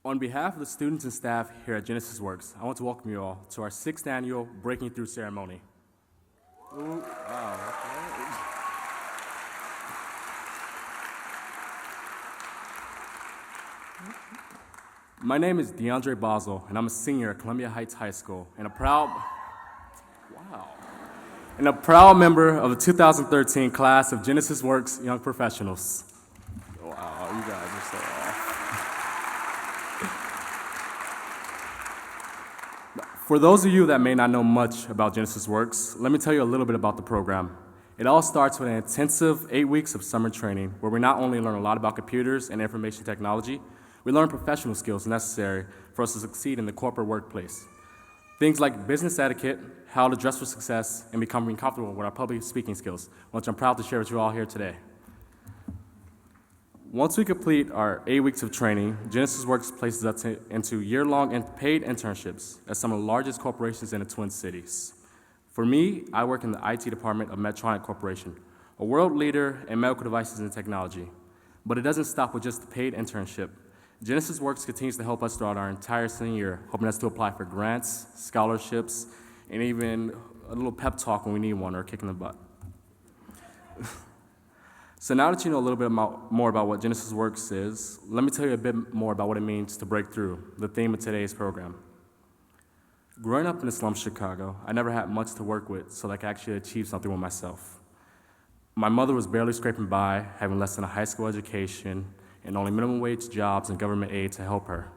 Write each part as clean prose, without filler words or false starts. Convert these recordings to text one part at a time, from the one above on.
On behalf of the students and staff here at Genesis Works, I want to welcome you all to our 6th annual Breaking Through ceremony. Ooh, wow, okay. My name is DeAndre Basel, and I'm a senior at Columbia Heights High School and a proud member of the 2013 class of Genesis Works Young Professionals. Wow, you guys are so awesome. For those of you that may not know much about Genesis Works, let me tell you a little bit about the program. It all starts with an intensive 8 weeks of summer training where we not only learn a lot about computers and information technology, we learn professional skills necessary for us to succeed in the corporate workplace. Things like business etiquette, how to dress for success, and becoming comfortable with our public speaking skills, which I'm proud to share with you all here today. Once we complete our 8 weeks of training, Genesis Works places us into year-long and paid internships at some of the largest corporations in the Twin Cities. For me, I work in the IT department of Medtronic Corporation, a world leader in medical devices and technology. But it doesn't stop with just the paid internship. Genesis Works continues to help us throughout our entire senior year, helping us to apply for grants, scholarships, and even a little pep talk when we need one or a kick in the butt. So now that you know a little bit more about what Genesis Works is, let me tell you a bit more about what it means to break through, the theme of today's program. Growing up in the slums of Chicago, I never had much to work with so that I could actually achieve something with myself. My mother was barely scraping by, having less than a high school education, and only minimum wage jobs and government aid to help her.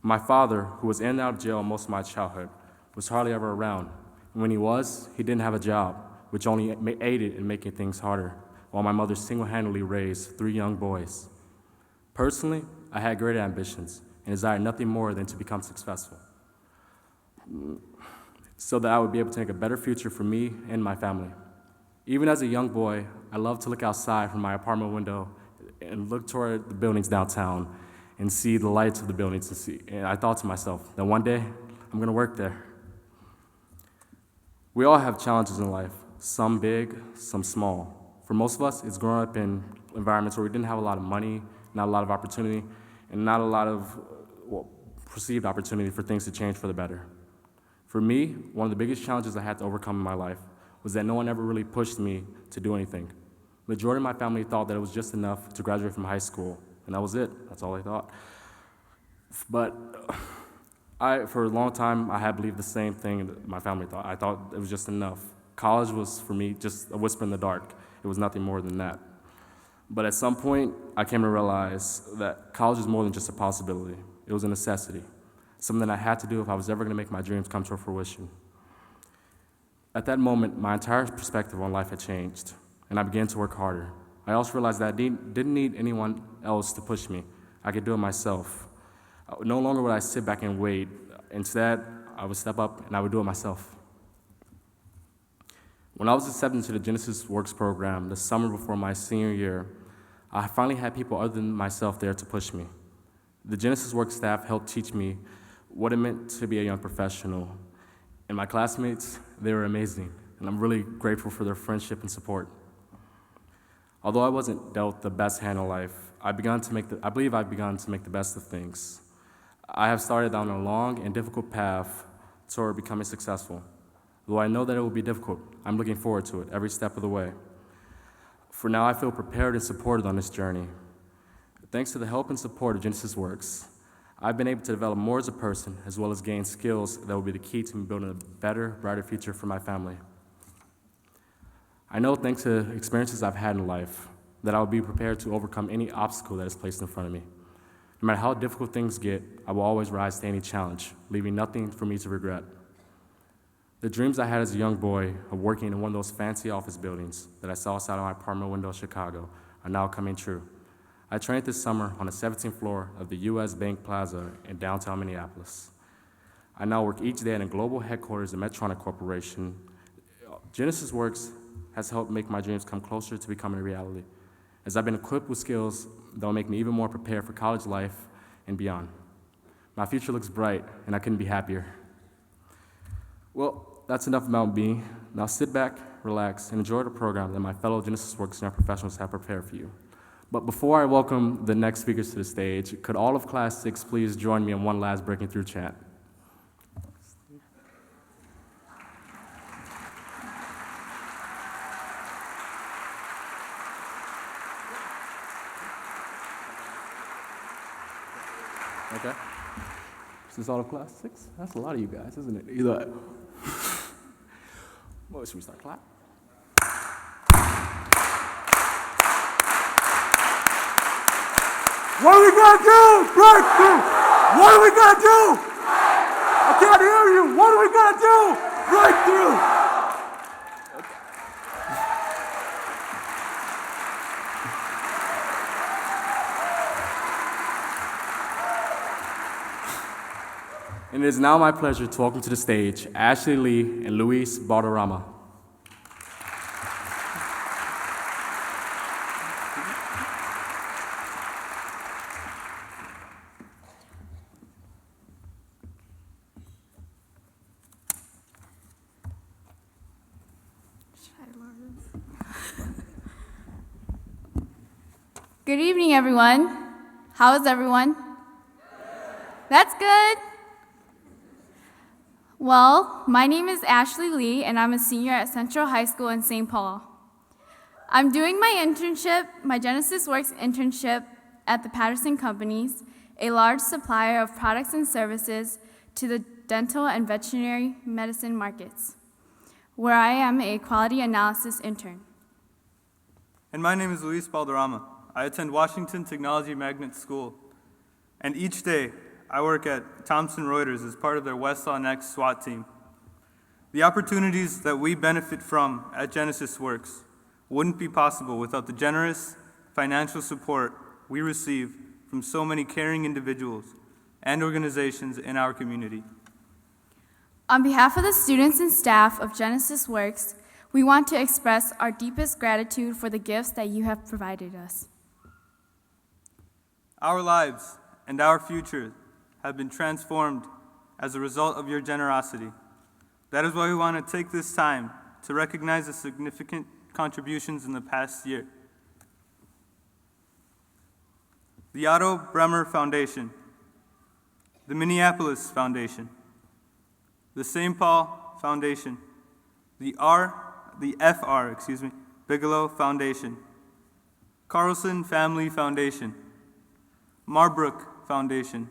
My father, who was in and out of jail most of my childhood, was hardly ever around. And when he was, he didn't have a job, which only aided in making things harder, while my mother single-handedly raised 3 young boys. Personally, I had great ambitions and desired nothing more than to become successful, so that I would be able to make a better future for me and my family. Even as a young boy, I loved to look outside from my apartment window and look toward the buildings downtown and see the lights of the buildings. And I thought to myself that one day I'm going to work there. We all have challenges in life, some big, some small. For most of us, it's growing up in environments where we didn't have a lot of money, not a lot of opportunity, and not a lot of perceived opportunity for things to change for the better. For me, one of the biggest challenges I had to overcome in my life was that no one ever really pushed me to do anything. The majority of my family thought that it was just enough to graduate from high school, and that was it. That's all they thought. But for a long time, I had believed the same thing that my family thought. I thought it was just enough. College was, for me, just a whisper in the dark. It was nothing more than that. But at some point, I came to realize that college is more than just a possibility. It was a necessity, something that I had to do if I was ever going to make my dreams come to fruition. At that moment, my entire perspective on life had changed, and I began to work harder. I also realized that I didn't need anyone else to push me. I could do it myself. No longer would I sit back and wait. Instead, I would step up and I would do it myself. When I was accepted into the Genesis Works program the summer before my senior year, I finally had people other than myself there to push me. The Genesis Works staff helped teach me what it meant to be a young professional. And my classmates, they were amazing, and I'm really grateful for their friendship and support. Although I wasn't dealt the best hand in life, I believe I've begun to make the best of things. I have started down a long and difficult path toward becoming successful. Though I know that it will be difficult, I'm looking forward to it every step of the way. For now, I feel prepared and supported on this journey. Thanks to the help and support of Genesis Works, I've been able to develop more as a person, as well as gain skills that will be the key to me building a better, brighter future for my family. I know, thanks to experiences I've had in life, that I will be prepared to overcome any obstacle that is placed in front of me. No matter how difficult things get, I will always rise to any challenge, leaving nothing for me to regret. The dreams I had as a young boy of working in one of those fancy office buildings that I saw outside of my apartment window in Chicago are now coming true. I trained this summer on the 17th floor of the U.S. Bank Plaza in downtown Minneapolis. I now work each day in a global headquarters of Medtronic Corporation. Genesis Works has helped make my dreams come closer to becoming a reality, as I've been equipped with skills that will make me even more prepared for college life and beyond. My future looks bright, and I couldn't be happier. Well, that's enough about me. Now sit back, relax, and enjoy the program that my fellow Genesis Works young professionals have prepared for you. But before I welcome the next speakers to the stage, could all of Class 6 please join me in one last breaking through chant? Okay. Is this all of Class 6? That's a lot of you guys, isn't it? Either. Well, should we start clap? What are we gonna do? Breakthrough! What are we gonna do? I can't hear you. What are we gonna do? Breakthrough! And it is now my pleasure to welcome to the stage Ashley Lee and Luis Balderrama. Good evening, everyone. How is everyone? That's good. Well, my name is Ashley Lee, and I'm a senior at Central High School in St. Paul. I'm doing my internship, my Genesis Works internship at the Patterson Companies, a large supplier of products and services to the dental and veterinary medicine markets, where I am a quality analysis intern. And my name is Luis Balderrama. I attend Washington Technology Magnet School, and each day I work at Thomson Reuters as part of their Westlaw Next SWAT team. The opportunities that we benefit from at Genesis Works wouldn't be possible without the generous financial support we receive from so many caring individuals and organizations in our community. On behalf of the students and staff of Genesis Works, we want to express our deepest gratitude for the gifts that you have provided us. Our lives and our future have been transformed as a result of your generosity. That is why we want to take this time to recognize the significant contributions in the past year. The Otto Bremer Foundation, the Minneapolis Foundation, the St. Paul Foundation, the FR Bigelow Foundation, Carlson Family Foundation, Marbrook Foundation,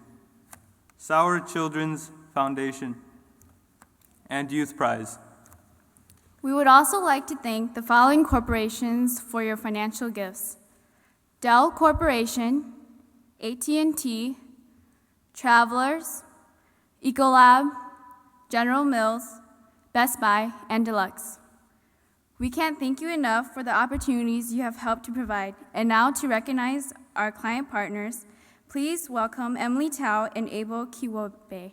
Sauer Children's Foundation, and Youth Prize. We would also like to thank the following corporations for your financial gifts: Dell Corporation, AT&T, Travelers, Ecolab, General Mills, Best Buy, and Deluxe. We can't thank you enough for the opportunities you have helped to provide. And now to recognize our client partners, please welcome Emily Tao and Abel Kiwobe.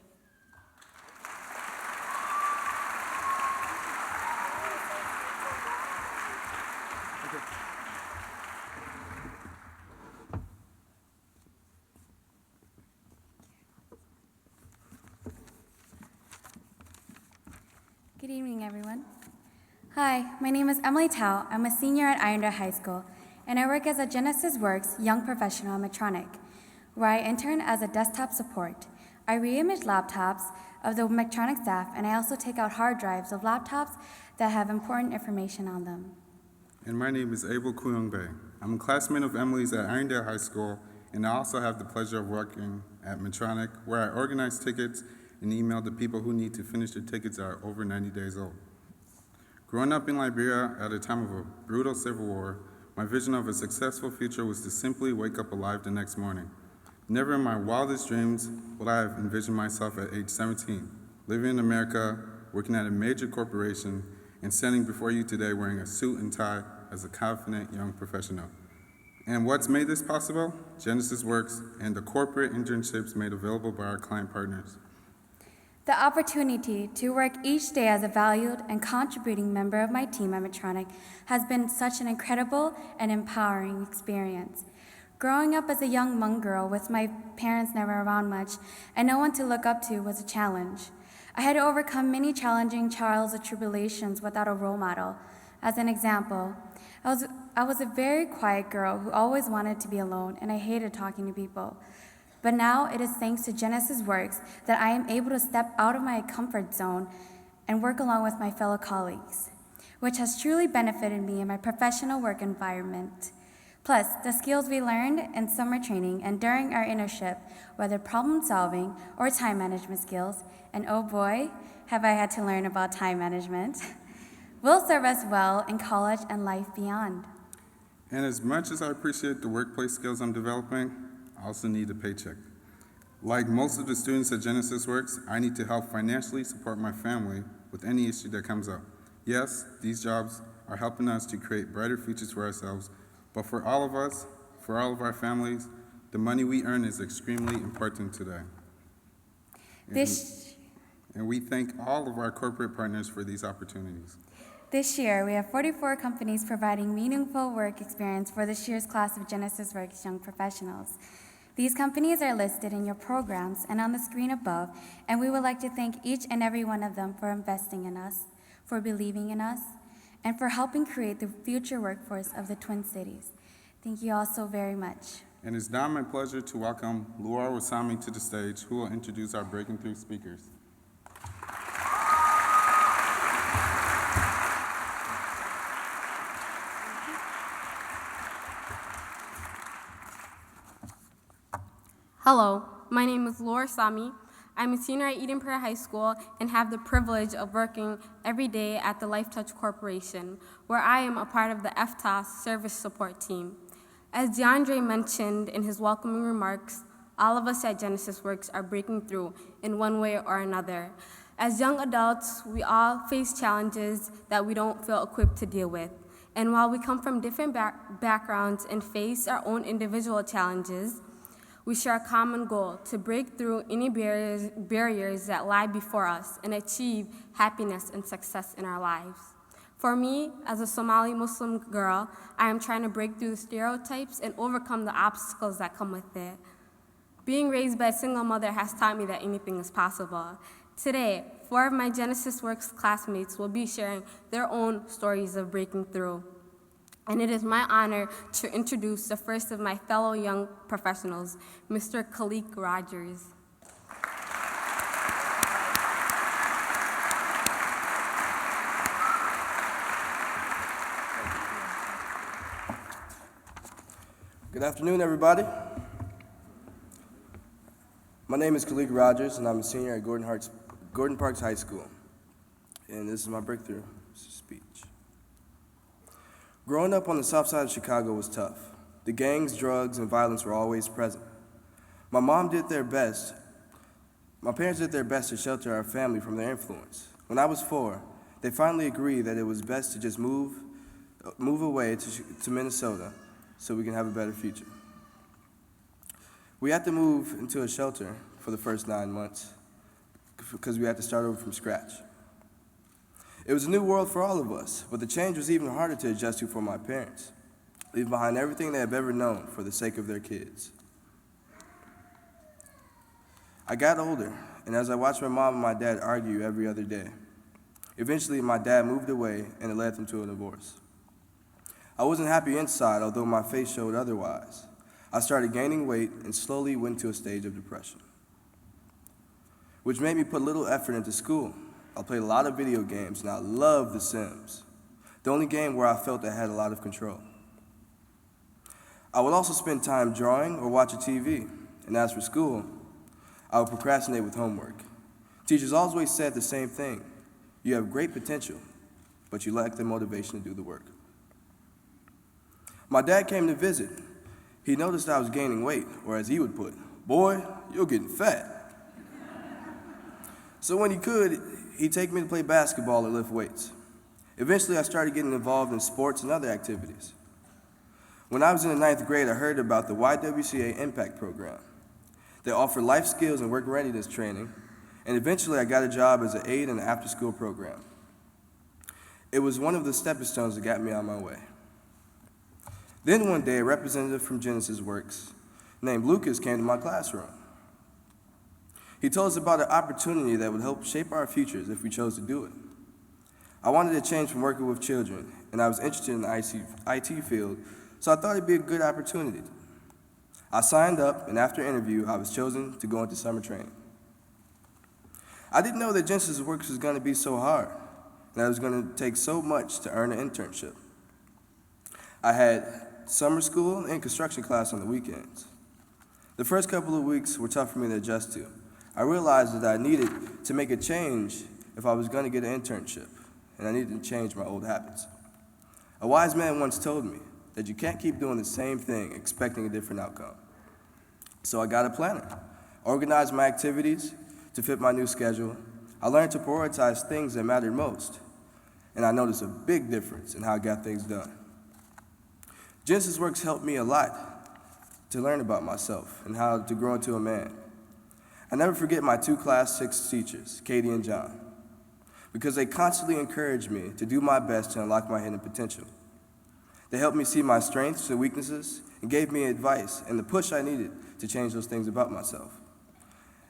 Good evening, everyone. Hi, my name is Emily Tao. I'm a senior at Irondale High School, and I work as a Genesis Works Young Professional Mechatronic, where I intern as a desktop support. I re-image laptops of the Mechatronic staff, and I also take out hard drives of laptops that have important information on them. And my name is Abel Kuyongbe. I'm a classmate of Emily's at Irondale High School, and I also have the pleasure of working at Mechatronic, where I organize tickets and email the people who need to finish their tickets that are over 90 days old. Growing up in Liberia at a time of a brutal civil war, my vision of a successful future was to simply wake up alive the next morning. Never in my wildest dreams would I have envisioned myself at age 17, living in America, working at a major corporation, and standing before you today wearing a suit and tie as a confident young professional. And what's made this possible? Genesis Works and the corporate internships made available by our client partners. The opportunity to work each day as a valued and contributing member of my team at Mechatronic has been such an incredible and empowering experience. Growing up as a young Hmong girl with my parents never around much and no one to look up to was a challenge. I had to overcome many challenging trials and tribulations without a role model. As an example, I was a very quiet girl who always wanted to be alone, and I hated talking to people. But now it is thanks to Genesis Works that I am able to step out of my comfort zone and work along with my fellow colleagues, which has truly benefited me in my professional work environment. Plus, the skills we learned in summer training and during our internship, whether problem solving or time management skills, and oh boy, have I had to learn about time management, will serve us well in college and life beyond. And as much as I appreciate the workplace skills I'm developing, I also need a paycheck. Like most of the students at Genesis Works, I need to help financially support my family with any issue that comes up. Yes, these jobs are helping us to create brighter futures for ourselves, but for all of us, for all of our families, the money we earn is extremely important today. And we thank all of our corporate partners for these opportunities. This year, we have 44 companies providing meaningful work experience for this year's class of Genesis Works Young Professionals. These companies are listed in your programs and on the screen above, and we would like to thank each and every one of them for investing in us, for believing in us, and for helping create the future workforce of the Twin Cities. Thank you all so very much. And it's now my pleasure to welcome Luar Wasami to the stage, who will introduce our Breaking Through speakers. Hello, my name is Laura Sami. I'm a senior at Eden Prairie High School and have the privilege of working every day at the Life Touch Corporation, where I am a part of the FTOS service support team. As DeAndre mentioned in his welcoming remarks, all of us at Genesis Works are breaking through in one way or another. As young adults, we all face challenges that we don't feel equipped to deal with. And while we come from different backgrounds and face our own individual challenges, we share a common goal to break through any barriers that lie before us and achieve happiness and success in our lives. For me, as a Somali Muslim girl, I am trying to break through the stereotypes and overcome the obstacles that come with it. Being raised by a single mother has taught me that anything is possible. Today, 4 of my Genesis Works classmates will be sharing their own stories of breaking through. And it is my honor to introduce the first of my fellow young professionals, Mr. Khalik Rogers. Good afternoon, everybody. My name is Khalik Rogers, and I'm a senior at Gordon Parks High School. And this is my breakthrough speech. Growing up on the south side of Chicago was tough. The gangs, drugs, and violence were always present. My parents did their best to shelter our family from their influence. When I was 4, they finally agreed that it was best to just move away to Minnesota so we can have a better future. We had to move into a shelter for the first 9 months because we had to start over from scratch. It was a new world for all of us, but the change was even harder to adjust to for my parents, leaving behind everything they have ever known for the sake of their kids. I got older, and as I watched my mom and my dad argue every other day, eventually my dad moved away and it led them to a divorce. I wasn't happy inside, although my face showed otherwise. I started gaining weight and slowly went to a stage of depression, which made me put little effort into school. I played a lot of video games, and I loved The Sims, the only game where I felt I had a lot of control. I would also spend time drawing or watching TV, and as for school, I would procrastinate with homework. Teachers always said the same thing: you have great potential, but you lack the motivation to do the work. My dad came to visit. He noticed I was gaining weight, or as he would put, "Boy, you're getting fat." So when he could, he'd take me to play basketball or lift weights. Eventually, I started getting involved in sports and other activities. When I was in the 9th grade, I heard about the YWCA Impact Program. They offer life skills and work readiness training, and eventually I got a job as an aide in an after-school program. It was one of the stepping stones that got me on my way. Then one day, a representative from Genesis Works named Lucas came to my classroom. He told us about an opportunity that would help shape our futures if we chose to do it. I wanted to change from working with children, and I was interested in the IT field, so I thought it'd be a good opportunity. I signed up, and after interview, I was chosen to go into summer training. I didn't know that Genesis Works was going to be so hard, and that it was going to take so much to earn an internship. I had summer school and construction class on the weekends. The first couple of weeks were tough for me to adjust to. I realized that I needed to make a change if I was going to get an internship, and I needed to change my old habits. A wise man once told me that you can't keep doing the same thing expecting a different outcome. So I got a planner, organized my activities to fit my new schedule. I learned to prioritize things that mattered most, and I noticed a big difference in how I got things done. Genesis Works helped me a lot to learn about myself and how to grow into a man. I never forget my 2 Class 6 teachers, Katie and John, because they constantly encouraged me to do my best to unlock my hidden potential. They helped me see my strengths and weaknesses and gave me advice and the push I needed to change those things about myself.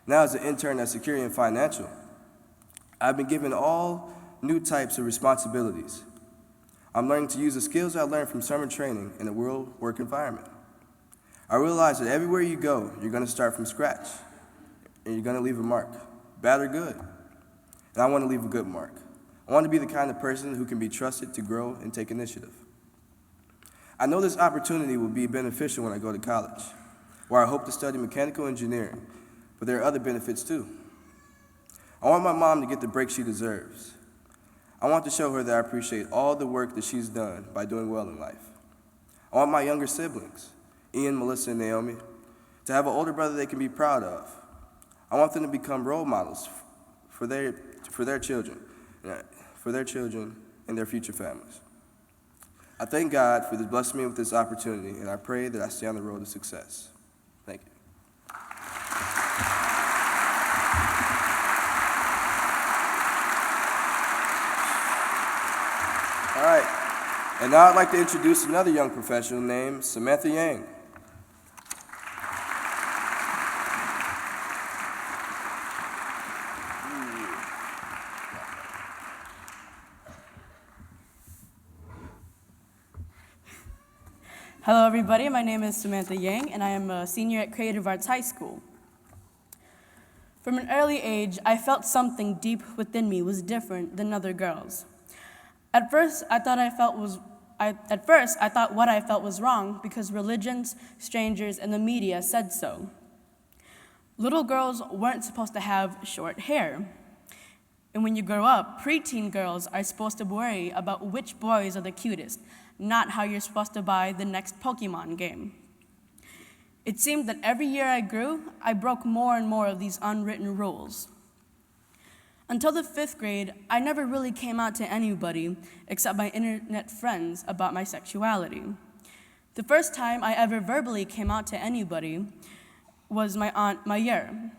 Now, as an intern at Security and Financial, I've been given all new types of responsibilities. I'm learning to use the skills I learned from summer training in a real work environment. I realize that everywhere you go, you're going to start from scratch, and you're going to leave a mark, bad or good. And I want to leave a good mark. I want to be the kind of person who can be trusted to grow and take initiative. I know this opportunity will be beneficial when I go to college, where I hope to study mechanical engineering, but there are other benefits too. I want my mom to get the break she deserves. I want to show her that I appreciate all the work that she's done by doing well in life. I want my younger siblings, Ian, Melissa, and Naomi, to have an older brother they can be proud of. I want them to become role models for their children and their future families. I thank God for blessing me with this opportunity, and I pray that I stay on the road to success. Thank you. All right, and now I'd like to introduce another young professional named Samantha Yang. Hello everybody, my name is Samantha Yang and I am a senior at Creative Arts High School. From an early age, I felt something deep within me was different than other girls. At first, I thought what I felt was wrong because religions, strangers, and the media said so. Little girls weren't supposed to have short hair. And when you grow up, preteen girls are supposed to worry about which boys are the cutest, not how you're supposed to buy the next Pokemon game. It seemed that every year I grew, I broke more and more of these unwritten rules. Until the 5th grade, I never really came out to anybody except my internet friends about my sexuality. The first time I ever verbally came out to anybody was my aunt Mayer.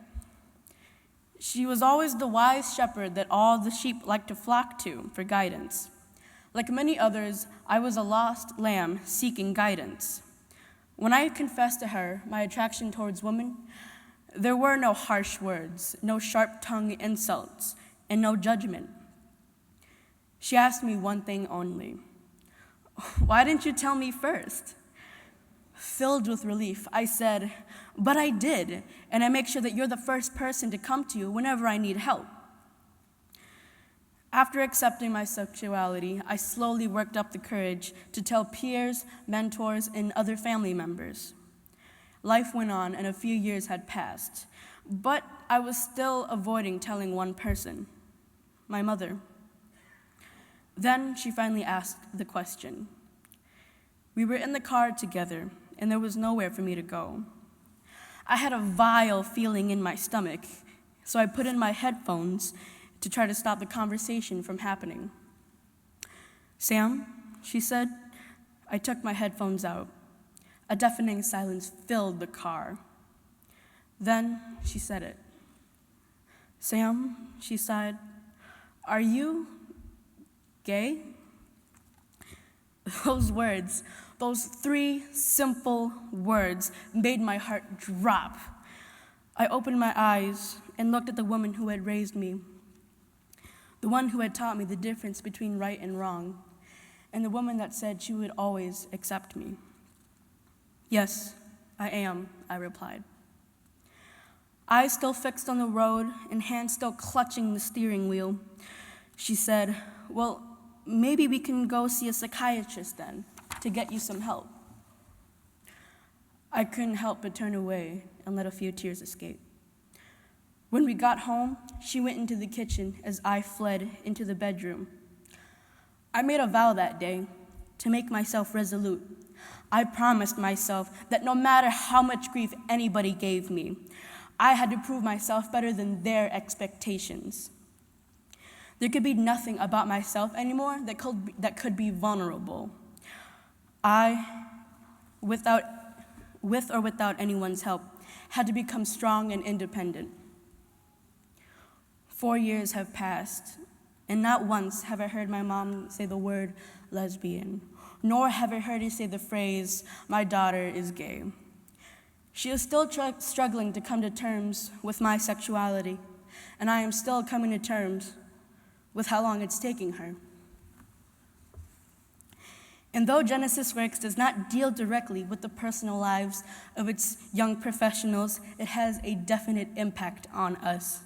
She was always the wise shepherd that all the sheep liked to flock to for guidance. Like many others, I was a lost lamb seeking guidance. When I confessed to her my attraction towards women, there were no harsh words, no sharp-tongued insults, and no judgment. She asked me one thing only. "Why didn't you tell me first?" Filled with relief, I said, "But I did, and I make sure that you're the first person to come to you whenever I need help." After accepting my sexuality, I slowly worked up the courage to tell peers, mentors, and other family members. Life went on, and a few years had passed, but I was still avoiding telling one person, my mother. Then she finally asked the question. We were in the car together, and there was nowhere for me to go. I had a vile feeling in my stomach, so I put in my headphones to try to stop the conversation from happening. "Sam," she said. I took my headphones out. A deafening silence filled the car. Then she said it. "Sam," she sighed, "are you gay?" Those words, those 3 simple words, made my heart drop. I opened my eyes and looked at the woman who had raised me. the one who had taught me the difference between right and wrong, and the woman that said she would always accept me. Yes, I am, I replied. Eyes still fixed on the road and hands still clutching the steering wheel, she said, well, maybe we can go see a psychiatrist then, to get you some help. I couldn't help but turn away and let a few tears escape. When we got home, she went into the kitchen as I fled into the bedroom. I made a vow that day to make myself resolute. I promised myself that no matter how much grief anybody gave me, I had to prove myself better than their expectations. There could be nothing about myself anymore that could be vulnerable. I, with or without anyone's help, had to become strong and independent. 4 years have passed, and not once have I heard my mom say the word lesbian, nor have I heard her say the phrase, my daughter is gay. She is still struggling to come to terms with my sexuality, and I am still coming to terms with how long it's taking her. And though Genesis Works does not deal directly with the personal lives of its young professionals, it has a definite impact on us.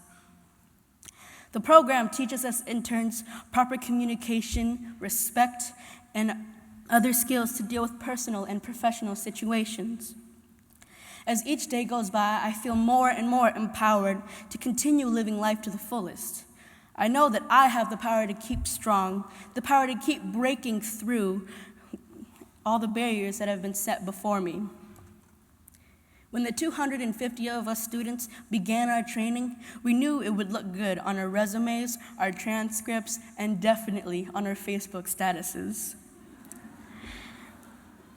The program teaches us interns proper communication, respect, and other skills to deal with personal and professional situations. As each day goes by, I feel more and more empowered to continue living life to the fullest. I know that I have the power to keep strong, the power to keep breaking through all the barriers that have been set before me. When the 250 of us students began our training, we knew it would look good on our resumes, our transcripts, and definitely on our Facebook statuses.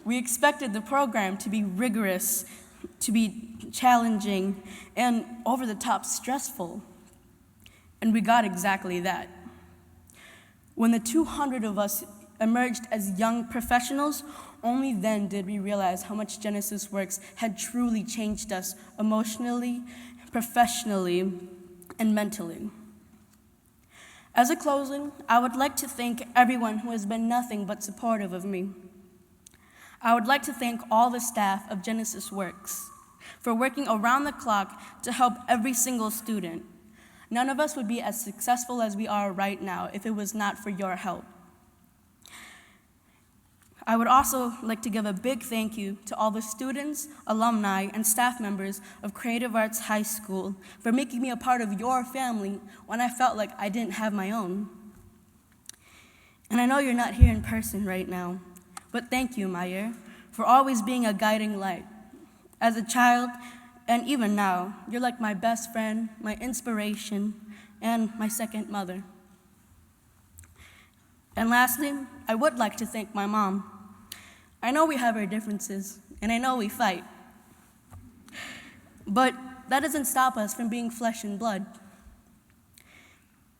We expected the program to be rigorous, to be challenging, and over-the-top stressful. And we got exactly that. When the 200 of us emerged as young professionals, only then did we realize how much Genesis Works had truly changed us emotionally, professionally, and mentally. As a closing, I would like to thank everyone who has been nothing but supportive of me. I would like to thank all the staff of Genesis Works for working around the clock to help every single student. None of us would be as successful as we are right now if it was not for your help. I would also like to give a big thank you to all the students, alumni, and staff members of Creative Arts High School for making me a part of your family when I felt like I didn't have my own. And I know you're not here in person right now, but thank you, Meyer, for always being a guiding light. As a child, and even now, you're like my best friend, my inspiration, and my second mother. And lastly, I would like to thank my mom. I know we have our differences, and I know we fight. But that doesn't stop us from being flesh and blood.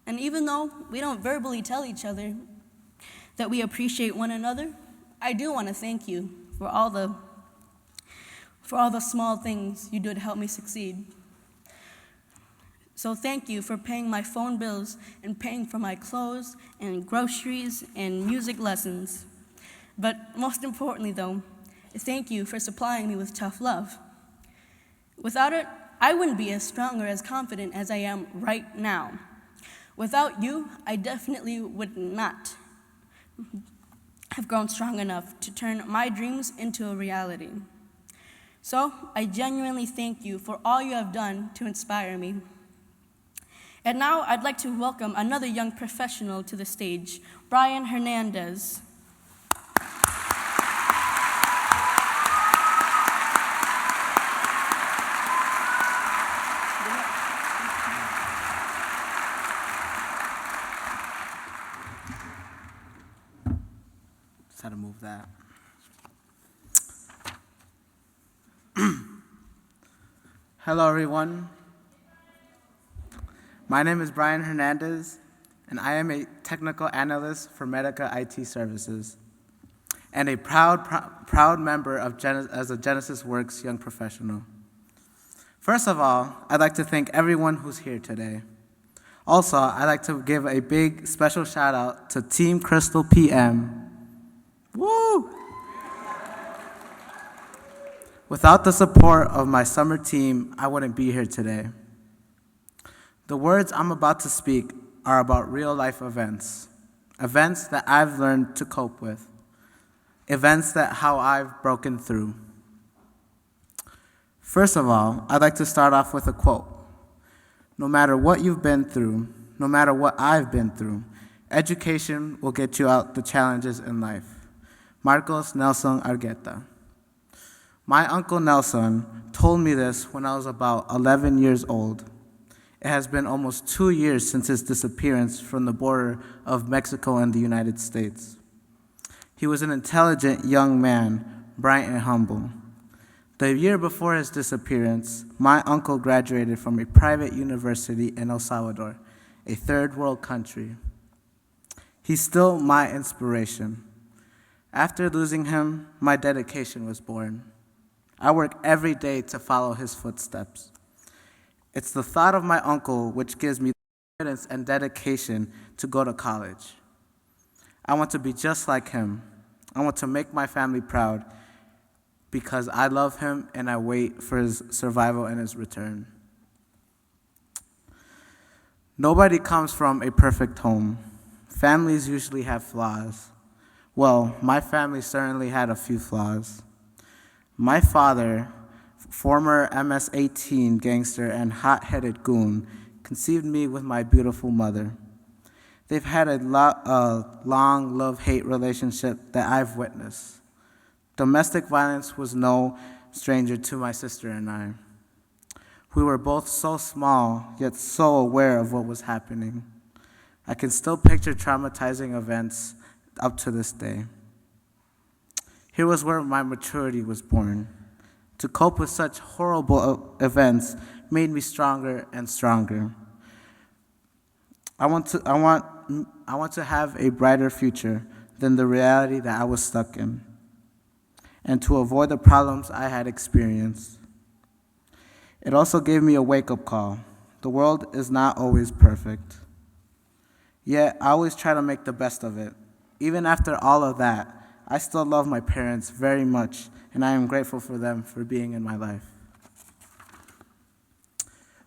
And even though we don't verbally tell each other that we appreciate one another, I do want to thank you for all the small things you do to help me succeed. So thank you for paying my phone bills and paying for my clothes and groceries and music lessons. But most importantly, though, thank you for supplying me with tough love. Without it, I wouldn't be as strong or as confident as I am right now. Without you, I definitely would not have grown strong enough to turn my dreams into a reality. So I genuinely thank you for all you have done to inspire me. And now I'd like to welcome another young professional to the stage, Brian Hernandez. Just had to move that. Hello, everyone. My name is Brian Hernandez, and I am a technical analyst for Medica IT Services, and a proud member of as a Genesis Works young professional. First of all, I'd like to thank everyone who's here today. Also, I'd like to give a big special shout out to Team Crystal PM. Woo! Without the support of my summer team, I wouldn't be here today. The words I'm about to speak are about real-life events that I've learned to cope with, events that how I've broken through. First of all, I'd like to start off with a quote. No matter what you've been through, no matter what I've been through, education will get you out the challenges in life. Marcos Nelson Argueta. My Uncle Nelson told me this when I was about 11 years old. It has been almost 2 years since his disappearance from the border of Mexico and the United States. He was an intelligent young man, bright and humble. The year before his disappearance, my uncle graduated from a private university in El Salvador, a third world country. He's still my inspiration. After losing him, my dedication was born. I work every day to follow his footsteps. It's the thought of my uncle which gives me the confidence and dedication to go to college. I want to be just like him. I want to make my family proud because I love him and I wait for his survival and his return. Nobody comes from a perfect home. Families usually have flaws. Well, my family certainly had a few flaws. My father, former MS-18 gangster and hot-headed goon, conceived me with my beautiful mother. They've had a long love-hate relationship that I've witnessed. Domestic violence was no stranger to my sister and I. We were both so small, yet so aware of what was happening. I can still picture traumatizing events up to this day. Here was where my maturity was born. To cope with such horrible events made me stronger and stronger. I want to have a brighter future than the reality that I was stuck in, and to avoid the problems I had experienced. It also gave me a wake-up call. The world is not always perfect. Yet, I always try to make the best of it. Even after all of that, I still love my parents very much, and I am grateful for them for being in my life.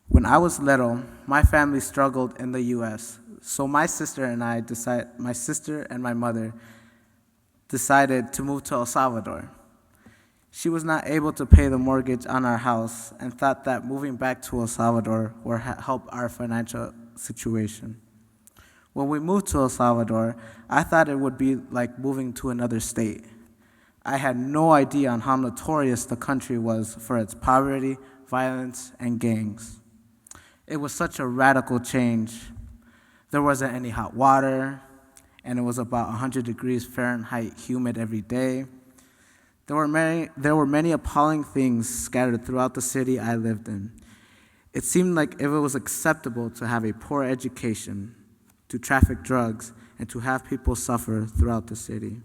When I was little, my family struggled in the U.S., so my sister and my mother decided to move to El Salvador. She was not able to pay the mortgage on our house and thought that moving back to El Salvador would help our financial situation. When we moved to El Salvador, I thought it would be like moving to another state. I had no idea on how notorious the country was for its poverty, violence, and gangs. It was such a radical change. There wasn't any hot water, and it was about 100 degrees Fahrenheit humid every day. There were many appalling things scattered throughout the city I lived in. It seemed like if it was acceptable to have a poor education, to traffic drugs, and to have people suffer throughout the city.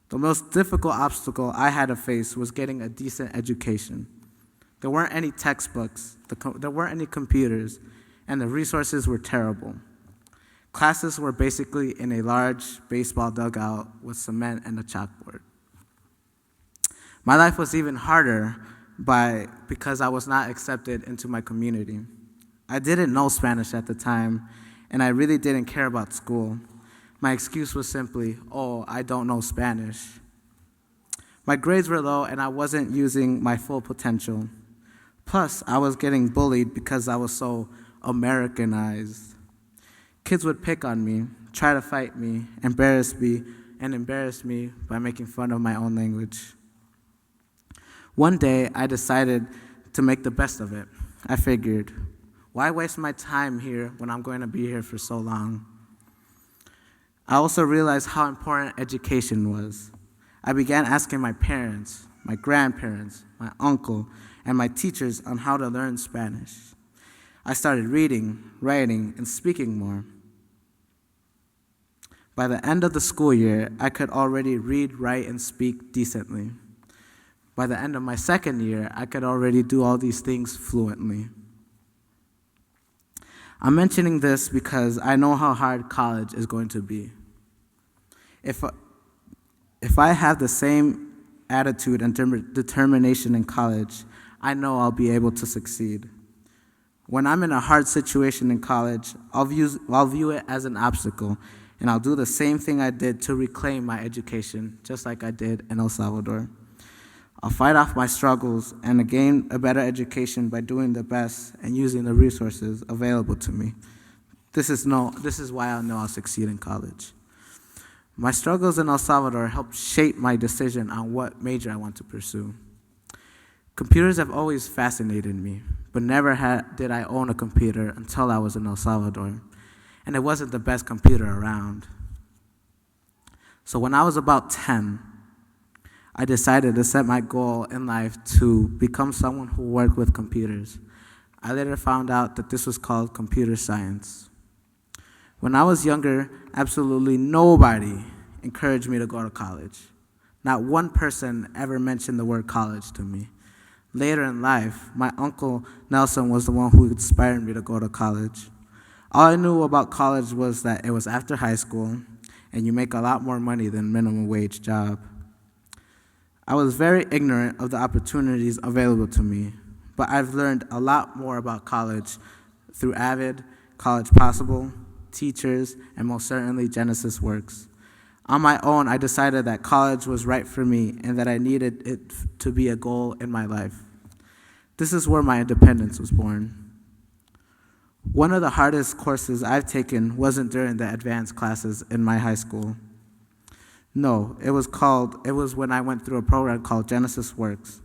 The most difficult obstacle I had to face was getting a decent education. There weren't any textbooks, there weren't any computers, and the resources were terrible. Classes were basically in a large baseball dugout with cement and a chalkboard. My life was even harder because I was not accepted into my community. I didn't know Spanish at the time, and I really didn't care about school. My excuse was simply, I don't know Spanish. My grades were low, and I wasn't using my full potential. Plus, I was getting bullied because I was so Americanized. Kids would pick on me, try to fight me, embarrass me by making fun of my own language. One day, I decided to make the best of it. I figured, why waste my time here when I'm going to be here for so long? I also realized how important education was. I began asking my parents, my grandparents, my uncle, and my teachers on how to learn Spanish. I started reading, writing, and speaking more. By the end of the school year, I could already read, write, and speak decently. By the end of my second year, I could already do all these things fluently. I'm mentioning this because I know how hard college is going to be. If I have the same attitude and determination in college, I know I'll be able to succeed. When I'm in a hard situation in college, I'll view it as an obstacle, and I'll do the same thing I did to reclaim my education, just like I did in El Salvador. I'll fight off my struggles and gain a better education by doing the best and using the resources available to me. This is why I know I'll succeed in college. My struggles in El Salvador helped shape my decision on what major I want to pursue. Computers have always fascinated me, but never did I own a computer until I was in El Salvador, and it wasn't the best computer around. So when I was about 10, I decided to set my goal in life to become someone who worked with computers. I later found out that this was called computer science. When I was younger, absolutely nobody encouraged me to go to college. Not one person ever mentioned the word college to me. Later in life, my uncle Nelson was the one who inspired me to go to college. All I knew about college was that it was after high school, and you make a lot more money than minimum wage job. I was very ignorant of the opportunities available to me, but I've learned a lot more about college through Avid, College Possible, teachers, and most certainly Genesis Works. On my own, I decided that college was right for me and that I needed it to be a goal in my life. This is where my independence was born. One of the hardest courses I've taken wasn't during the advanced classes in my high school. No, it was when I went through a program called Genesis Works.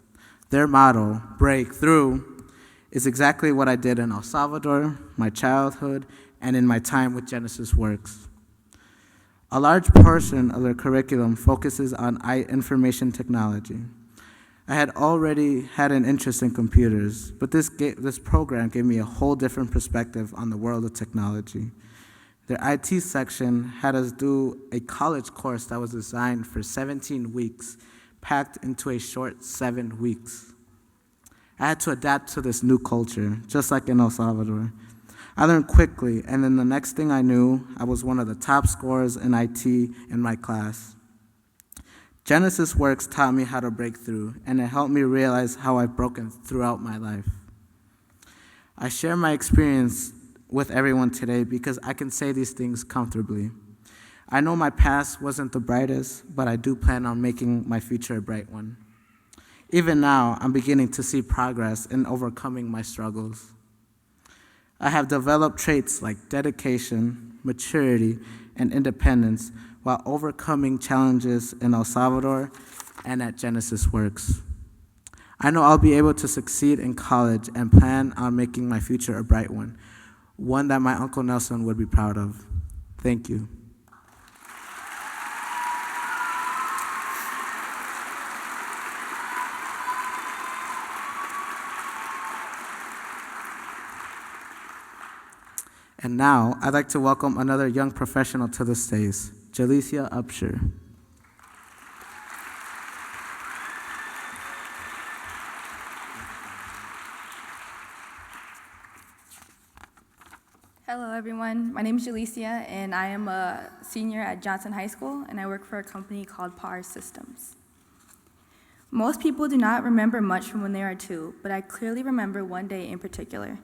Their motto, Breakthrough, is exactly what I did in El Salvador, my childhood, and in my time with Genesis Works. A large portion of their curriculum focuses on information technology. I had already had an interest in computers, but this program gave me a whole different perspective on the world of technology. Their IT section had us do a college course that was designed for 17 weeks, packed into a short 7 weeks. I had to adapt to this new culture, just like in El Salvador. I learned quickly, and then the next thing I knew, I was one of the top scorers in IT in my class. Genesis Works taught me how to break through, and it helped me realize how I've broken throughout my life. I share my experience with everyone today because I can say these things comfortably. I know my past wasn't the brightest, but I do plan on making my future a bright one. Even now, I'm beginning to see progress in overcoming my struggles. I have developed traits like dedication, maturity, and independence while overcoming challenges in El Salvador and at Genesis Works. I know I'll be able to succeed in college and plan on making my future a bright one that my Uncle Nelson would be proud of. Thank you. And now, I'd like to welcome another young professional to the stage, Jalicia Upshur. Hello, everyone. My name is Jalicia, and I am a senior at Johnson High School, and I work for a company called PAR Systems. Most people do not remember much from when they are 2, but I clearly remember one day in particular.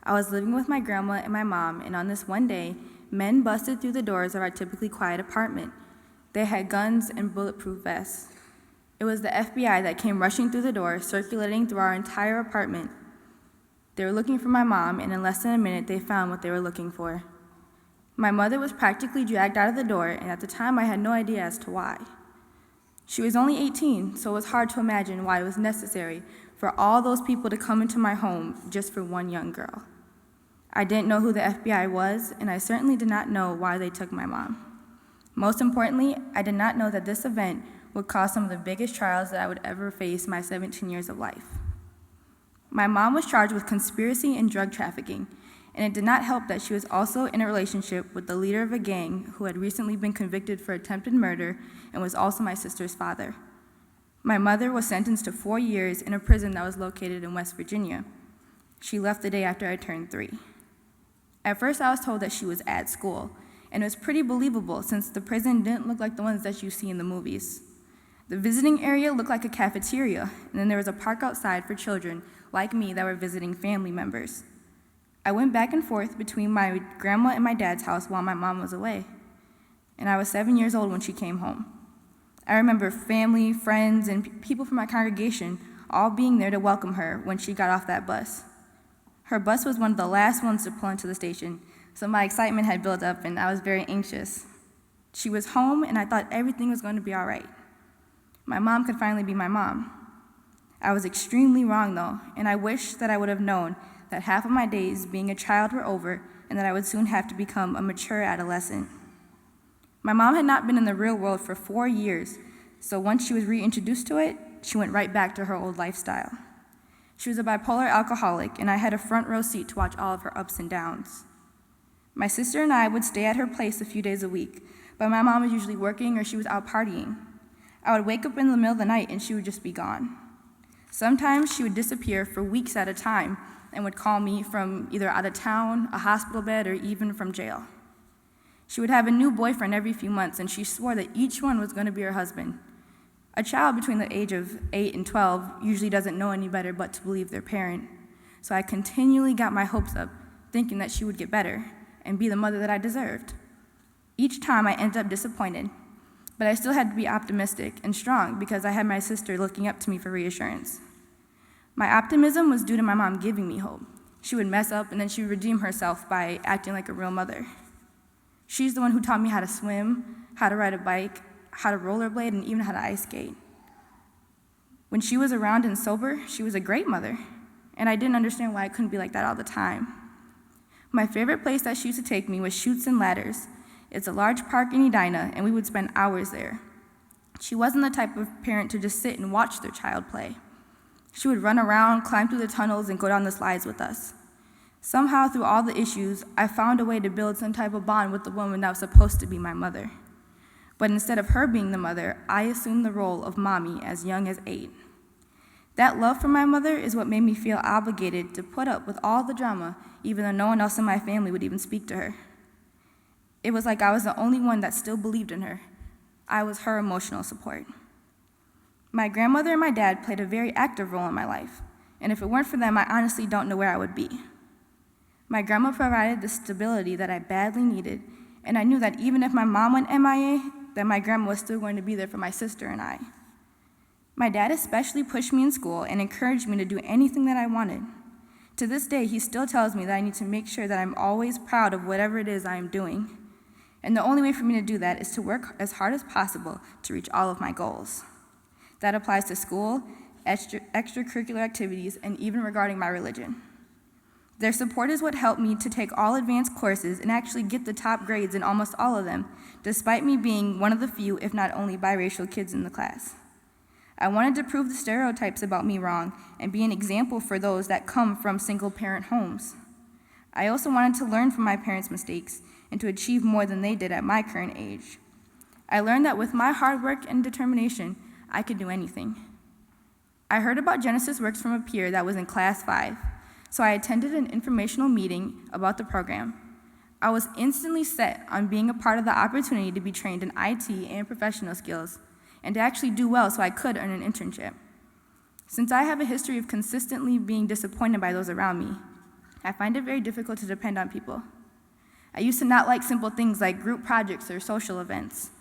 I was living with my grandma and my mom, and on this one day, men busted through the doors of our typically quiet apartment. They had guns and bulletproof vests. It was the FBI that came rushing through the door, circulating through our entire apartment. They were looking for my mom, and in less than a minute, they found what they were looking for. My mother was practically dragged out of the door, and at the time, I had no idea as to why. She was only 18, so it was hard to imagine why it was necessary for all those people to come into my home just for one young girl. I didn't know who the FBI was, and I certainly did not know why they took my mom. Most importantly, I did not know that this event would cause some of the biggest trials that I would ever face in my 17 years of life. My mom was charged with conspiracy and drug trafficking, and it did not help that she was also in a relationship with the leader of a gang who had recently been convicted for attempted murder and was also my sister's father. My mother was sentenced to 4 years in a prison that was located in West Virginia. She left the day after I turned 3. At first, I was told that she was at school, and it was pretty believable since the prison didn't look like the ones that you see in the movies. The visiting area looked like a cafeteria, and then there was a park outside for children like me that were visiting family members. I went back and forth between my grandma and my dad's house while my mom was away, and I was 7 years old when she came home. I remember family, friends, and people from my congregation all being there to welcome her when she got off that bus. Her bus was one of the last ones to pull into the station, so my excitement had built up and I was very anxious. She was home and I thought everything was going to be all right. My mom could finally be my mom. I was extremely wrong though, and I wish that I would have known that half of my days being a child were over and that I would soon have to become a mature adolescent. My mom had not been in the real world for 4 years, so once she was reintroduced to it, she went right back to her old lifestyle. She was a bipolar alcoholic, and I had a front row seat to watch all of her ups and downs. My sister and I would stay at her place a few days a week, but my mom was usually working or she was out partying. I would wake up in the middle of the night and she would just be gone. Sometimes she would disappear for weeks at a time and would call me from either out of town, a hospital bed, or even from jail. She would have a new boyfriend every few months, and she swore that each one was going to be her husband. A child between the age of 8 and 12 usually doesn't know any better but to believe their parent, so I continually got my hopes up, thinking that she would get better and be the mother that I deserved. Each time I ended up disappointed, but I still had to be optimistic and strong because I had my sister looking up to me for reassurance. My optimism was due to my mom giving me hope. She would mess up and then she would redeem herself by acting like a real mother. She's the one who taught me how to swim, how to ride a bike, how to rollerblade, and even how to ice skate. When she was around and sober, she was a great mother, and I didn't understand why I couldn't be like that all the time. My favorite place that she used to take me was Chutes and Ladders. It's a large park in Edina, and we would spend hours there. She wasn't the type of parent to just sit and watch their child play. She would run around, climb through the tunnels, and go down the slides with us. Somehow, through all the issues, I found a way to build some type of bond with the woman that was supposed to be my mother. But instead of her being the mother, I assumed the role of mommy as young as 8. That love for my mother is what made me feel obligated to put up with all the drama, even though no one else in my family would even speak to her. It was like I was the only one that still believed in her. I was her emotional support. My grandmother and my dad played a very active role in my life, and if it weren't for them, I honestly don't know where I would be. My grandma provided the stability that I badly needed, and I knew that even if my mom went MIA, that my grandma was still going to be there for my sister and I. My dad especially pushed me in school and encouraged me to do anything that I wanted. To this day, he still tells me that I need to make sure that I'm always proud of whatever it is I am doing. And the only way for me to do that is to work as hard as possible to reach all of my goals. That applies to school, extracurricular activities, and even regarding my religion. Their support is what helped me to take all advanced courses and actually get the top grades in almost all of them, despite me being one of the few, if not only, biracial kids in the class. I wanted to prove the stereotypes about me wrong and be an example for those that come from single-parent homes. I also wanted to learn from my parents' mistakes and to achieve more than they did at my current age. I learned that with my hard work and determination, I could do anything. I heard about Genesis Works from a peer that was in Class 5, so I attended an informational meeting about the program. I was instantly set on being a part of the opportunity to be trained in IT and professional skills, and to actually do well so I could earn an internship. Since I have a history of consistently being disappointed by those around me, I find it very difficult to depend on people. I used to not like simple things like group projects or social events.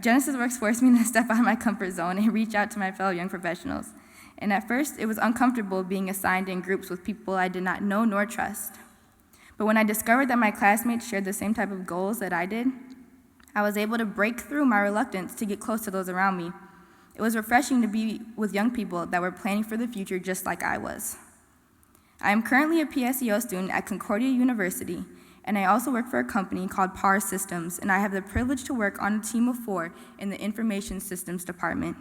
Genesis Works forced me to step out of my comfort zone and reach out to my fellow young professionals. And at first, it was uncomfortable being assigned in groups with people I did not know nor trust. But when I discovered that my classmates shared the same type of goals that I did, I was able to break through my reluctance to get close to those around me. It was refreshing to be with young people that were planning for the future just like I was. I am currently a PSEO student at Concordia University, and I also work for a company called PAR Systems, and I have the privilege to work on a team of 4 in the Information Systems Department.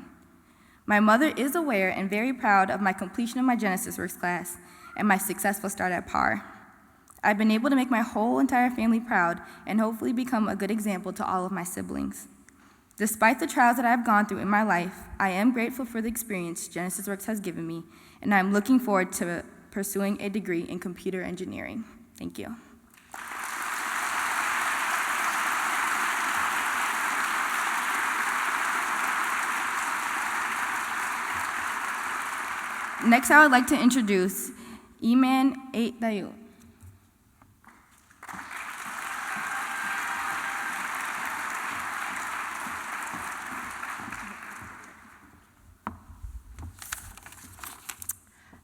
My mother is aware and very proud of my completion of my Genesis Works class and my successful start at PAR. I've been able to make my whole entire family proud and hopefully become a good example to all of my siblings. Despite the trials that I've gone through in my life, I am grateful for the experience Genesis Works has given me, and I'm looking forward to pursuing a degree in computer engineering. Thank you. Next, I would like to introduce Iman Dayu.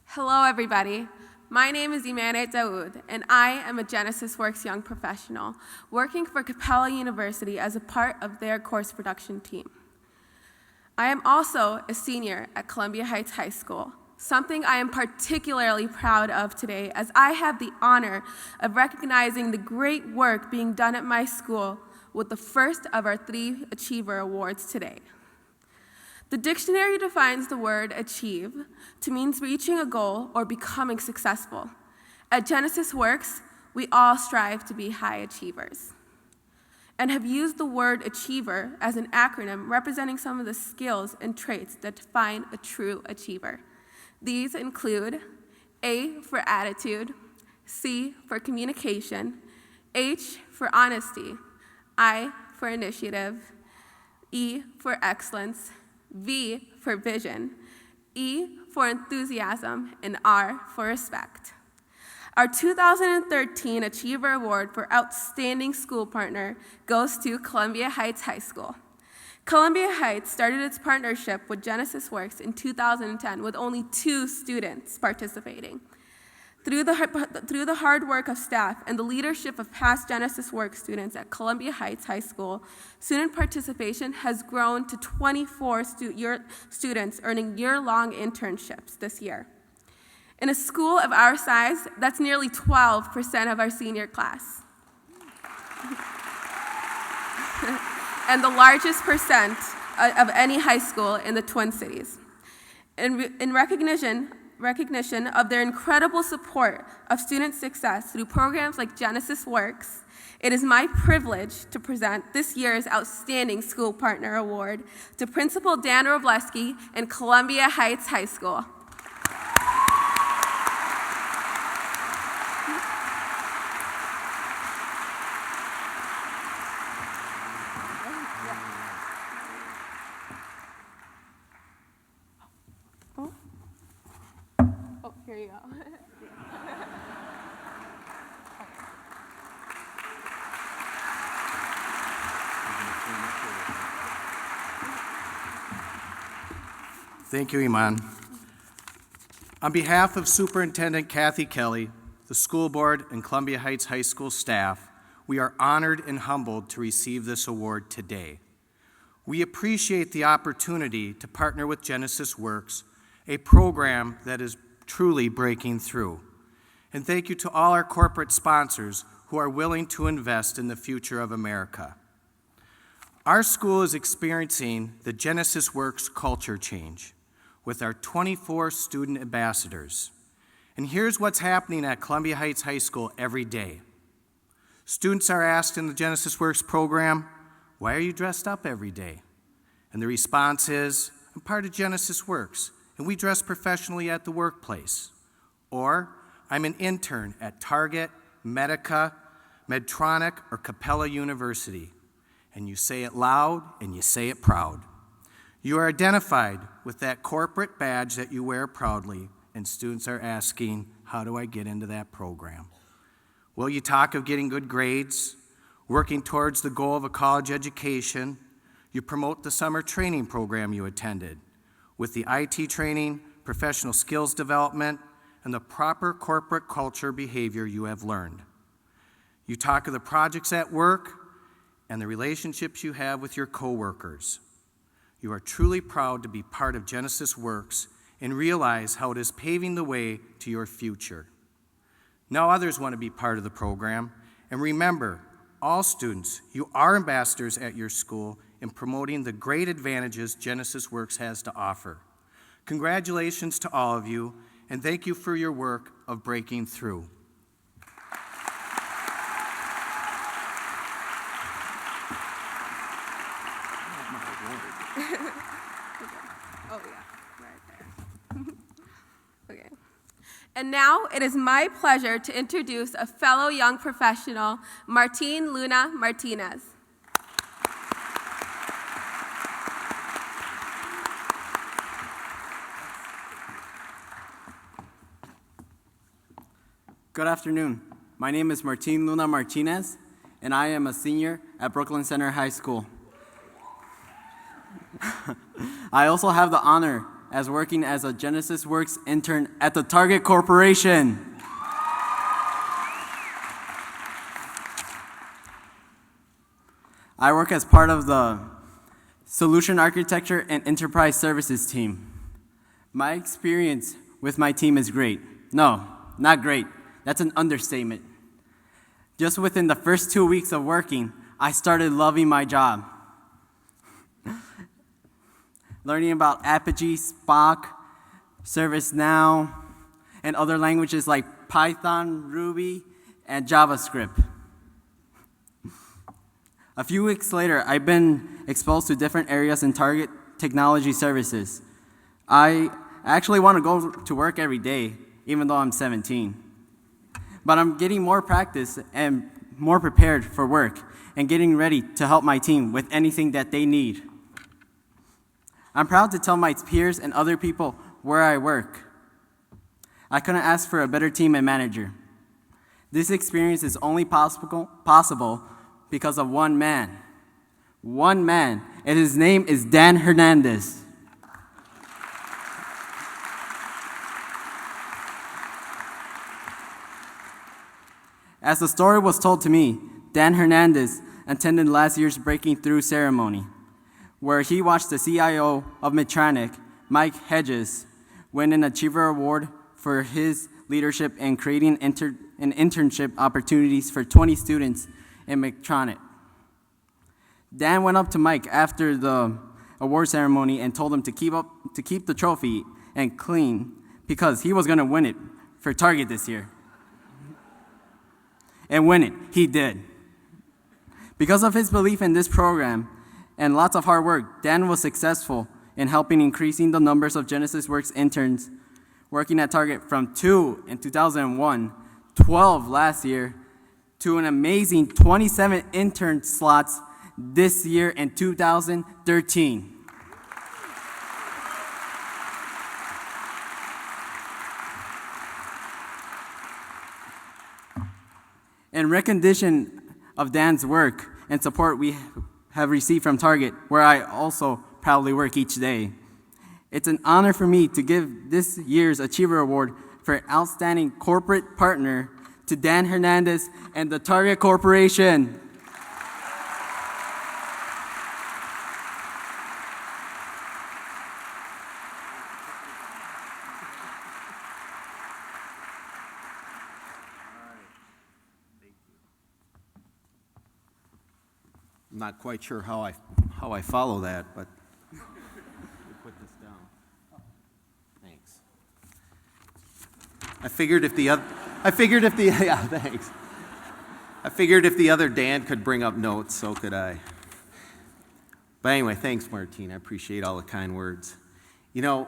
Hello, everybody. My name is Imane Daoud, and I am a Genesis Works Young Professional working for Capella University as a part of their course production team. I am also a senior at Columbia Heights High School, something I am particularly proud of today as I have the honor of recognizing the great work being done at my school with the first of our 3 Achiever Awards today. The dictionary defines the word achieve to mean reaching a goal or becoming successful. At Genesis Works, we all strive to be high achievers and have used the word achiever as an acronym representing some of the skills and traits that define a true achiever. These include A for attitude, C for communication, H for honesty, I for initiative, E for excellence, V for vision, E for enthusiasm, and R for respect. Our 2013 Achiever Award for Outstanding School Partner goes to Columbia Heights High School. Columbia Heights started its partnership with Genesis Works in 2010 with only 2 students participating. Through the hard work of staff and the leadership of past Genesis Works students at Columbia Heights High School, student participation has grown to 24 students earning year-long internships this year. In a school of our size, that's nearly 12% of our senior class. And the largest percent of any high school in the Twin Cities. In recognition of their incredible support of student success through programs like Genesis Works, it is my privilege to present this year's Outstanding School Partner Award to Principal Dan Robleski in Columbia Heights High School. Oh, here you go. Thank you, Iman. On behalf of Superintendent Kathy Kelly, the school board, and Columbia Heights High School staff, we are honored and humbled to receive this award today. We appreciate the opportunity to partner with Genesis Works, a program that is truly breaking through. And thank you to all our corporate sponsors who are willing to invest in the future of America. Our school is experiencing the Genesis Works culture change with our 24 student ambassadors. And here's what's happening at Columbia Heights High School every day. Students are asked in the Genesis Works program, "Why are you dressed up every day?" And the response is, "I'm part of Genesis Works, and we dress professionally at the workplace." Or, "I'm an intern at Target, Medica, Medtronic, or Capella University." And you say it loud, and you say it proud. You are identified with that corporate badge that you wear proudly, and students are asking, "How do I get into that program?" Well, you talk of getting good grades, working towards the goal of a college education. You promote the summer training program you attended with the IT training, professional skills development, and the proper corporate culture behavior you have learned. You talk of the projects at work and the relationships you have with your coworkers. You are truly proud to be part of Genesis Works and realize how it is paving the way to your future. Now others want to be part of the program, and remember, all students, you are ambassadors at your school in promoting the great advantages Genesis Works has to offer. Congratulations to all of you, and thank you for your work of breaking through. Oh, yeah, right there. Okay. And now it is my pleasure to introduce a fellow young professional, Martine Luna Martinez. Good afternoon. My name is Martine Luna Martinez, and I am a senior at Brooklyn Center High School. I also have the honor as working as a Genesis Works intern at the Target Corporation. I work as part of the Solution Architecture and Enterprise Services team. My experience with my team is great. No, not great. That's an understatement. Just within the first 2 weeks of working, I started loving my job. Learning about Apogee, Spock, ServiceNow, and other languages like Python, Ruby, and JavaScript. A few weeks later, I've been exposed to different areas in Target Technology Services. I actually want to go to work every day, even though I'm 17. But I'm getting more practice and more prepared for work and getting ready to help my team with anything that they need. I'm proud to tell my peers and other people where I work. I couldn't ask for a better team and manager. This experience is only possible because of one man. One man, and his name is Dan Hernandez. As the story was told to me, Dan Hernandez attended last year's Breaking Through ceremony, where he watched the CIO of Medtronic, Mike Hedges, win an Achiever Award for his leadership in creating internship opportunities for 20 students in Medtronic. Dan went up to Mike after the award ceremony and told him to keep the trophy and clean because he was going to win it for Target this year. And win it, he did. Because of his belief in this program and lots of hard work, Dan was successful in helping increasing the numbers of Genesis Works interns working at Target from 2 in 2001, 12 last year, to an amazing 27 intern slots this year in 2013. In recognition of Dan's work and support we have received from Target, where I also proudly work each day, it's an honor for me to give this year's Achiever Award for Outstanding Corporate Partner to Dan Hernandez and the Target Corporation. I'm not quite sure how I follow that, but put this down. Thanks. I figured if the other Dan could bring up notes, so could I. But anyway, thanks, Martine. I appreciate all the kind words. You know,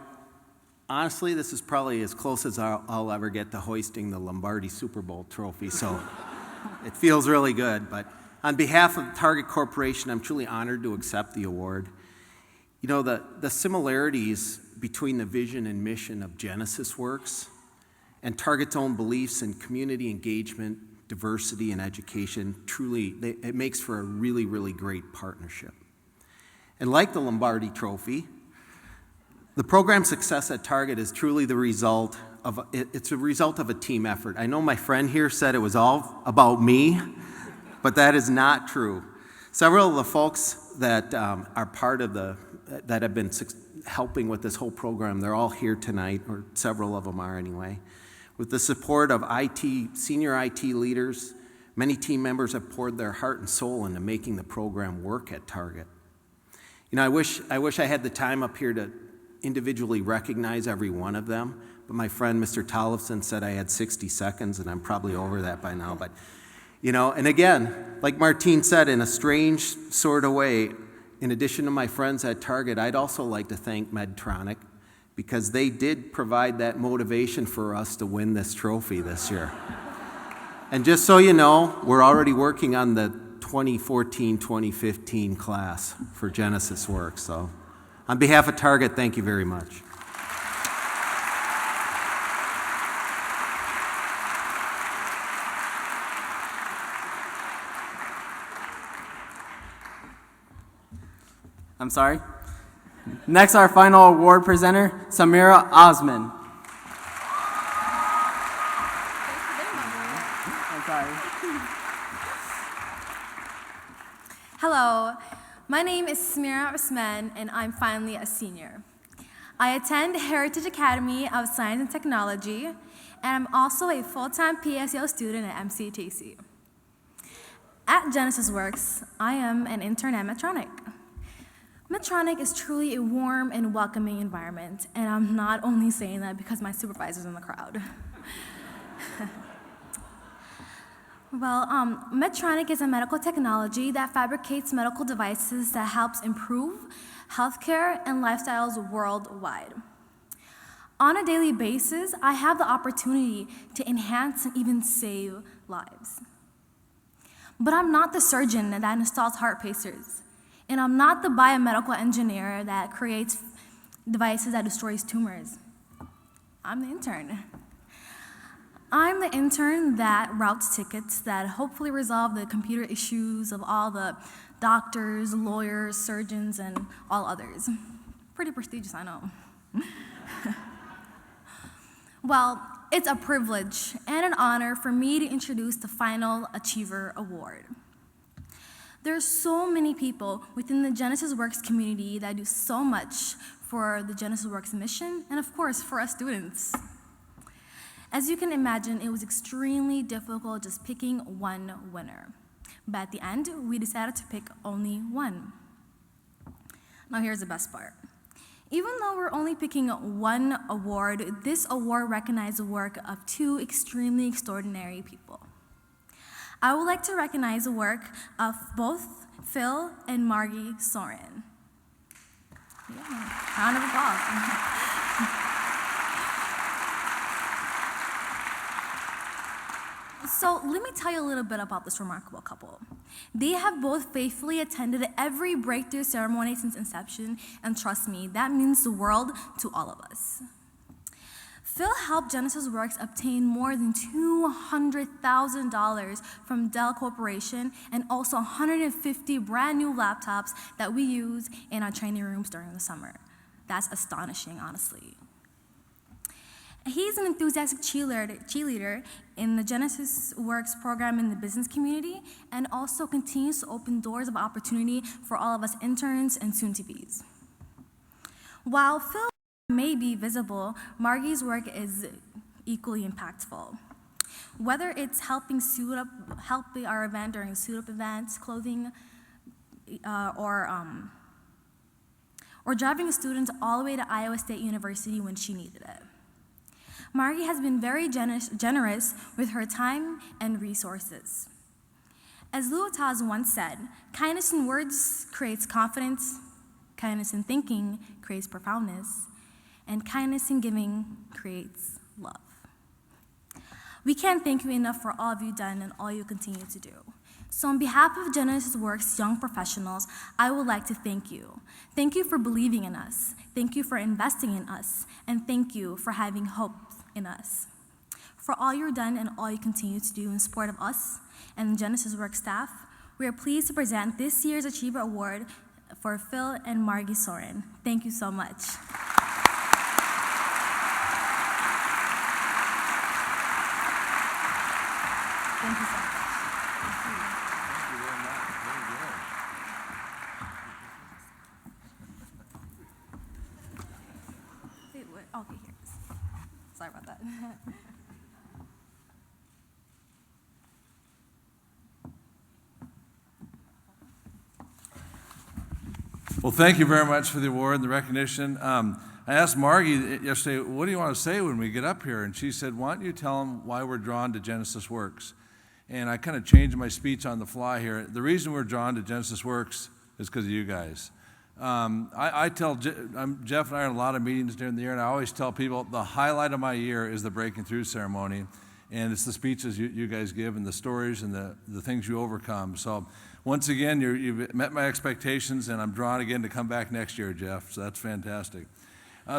honestly, this is probably as close as I'll ever get to hoisting the Lombardi Super Bowl trophy, so it feels really good. But on behalf of Target Corporation, I'm truly honored to accept the award. You know, the similarities between the vision and mission of Genesis Works and Target's own beliefs in community engagement, diversity, and education, truly, it makes for a really, really great partnership. And like the Lombardi Trophy, the program's success at Target is truly the result of a team effort. I know my friend here said it was all about me, but that is not true. Several of the folks that are part of that have been helping with this whole program, they're all here tonight, or several of them are anyway. With the support of senior IT leaders, many team members have poured their heart and soul into making the program work at Target. You know, I wish I had the time up here to individually recognize every one of them, but my friend Mr. Tollefson said I had 60 seconds, and I'm probably over that by now. But you know, and again, like Martine said, in a strange sort of way, in addition to my friends at Target, I'd also like to thank Medtronic, because they did provide that motivation for us to win this trophy this year. And just so you know, we're already working on the 2014-2015 class for Genesis Works. So on behalf of Target, thank you very much. I'm sorry. Next, our final award presenter, Samira Osman. I'm sorry. Hello, my name is Samira Osman, and I'm finally a senior. I attend Heritage Academy of Science and Technology, and I'm also a full-time PSEO student at MCTC. At Genesis Works, I am an intern at Medtronic. Medtronic is truly a warm and welcoming environment, and I'm not only saying that because my supervisor's in the crowd. Well, Medtronic is a medical technology that fabricates medical devices that helps improve healthcare and lifestyles worldwide. On a daily basis, I have the opportunity to enhance and even save lives. But I'm not the surgeon that installs heart pacers. And I'm not the biomedical engineer that creates devices that destroys tumors. I'm the intern. I'm the intern that routes tickets that hopefully resolve the computer issues of all the doctors, lawyers, surgeons, and all others. Pretty prestigious, I know. Well, it's a privilege and an honor for me to introduce the Final Achiever Award. There are so many people within the Genesis Works community that do so much for the Genesis Works mission, and of course, for us students. As you can imagine, it was extremely difficult just picking one winner. But at the end, we decided to pick only one. Now here's the best part. Even though we're only picking one award, this award recognizes the work of two extremely extraordinary people. I would like to recognize the work of both Phil and Margie Soren. Yeah, round of applause. So let me tell you a little bit about this remarkable couple. They have both faithfully attended every breakthrough ceremony since inception, and trust me, that means the world to all of us. Phil helped Genesis Works obtain more than $200,000 from Dell Corporation and also 150 brand new laptops that we use in our training rooms during the summer. That's astonishing, honestly. He's an enthusiastic cheerleader in the Genesis Works program in the business community and also continues to open doors of opportunity for all of us interns and soon-to-bes. While Phil may be visible, Margie's work is equally impactful. Whether it's helping our event during suit-up events, clothing, or driving a student all the way to Iowa State University when she needed it. Margie has been very generous with her time and resources. As Luataz once said, kindness in words creates confidence, kindness in thinking creates profoundness, and kindness in giving creates love. We can't thank you enough for all you've done and all you continue to do. So on behalf of Genesis Works young professionals, I would like to thank you. Thank you for believing in us. Thank you for investing in us. And thank you for having hope in us. For all you've done and all you continue to do in support of us and the Genesis Works staff, we are pleased to present this year's Achiever Award for Phil and Margie Soren. Thank you so much. Thank you so much. Thank you very much. Very good. Wait, what? Okay, here it is. Sorry about that. Well, thank you very much for the award and the recognition. I asked Margie yesterday, what do you want to say when we get up here? And she said, why don't you tell them why we're drawn to Genesis Works? And I kind of changed my speech on the fly here. The reason we're drawn to Genesis Works is because of you guys. I tell Jeff and I are in a lot of meetings during the year, and I always tell people the highlight of my year is the breaking through ceremony, and it's the speeches you guys give and the stories and the things you overcome. So once again, you've met my expectations, and I'm drawn again to come back next year, Jeff, so that's fantastic.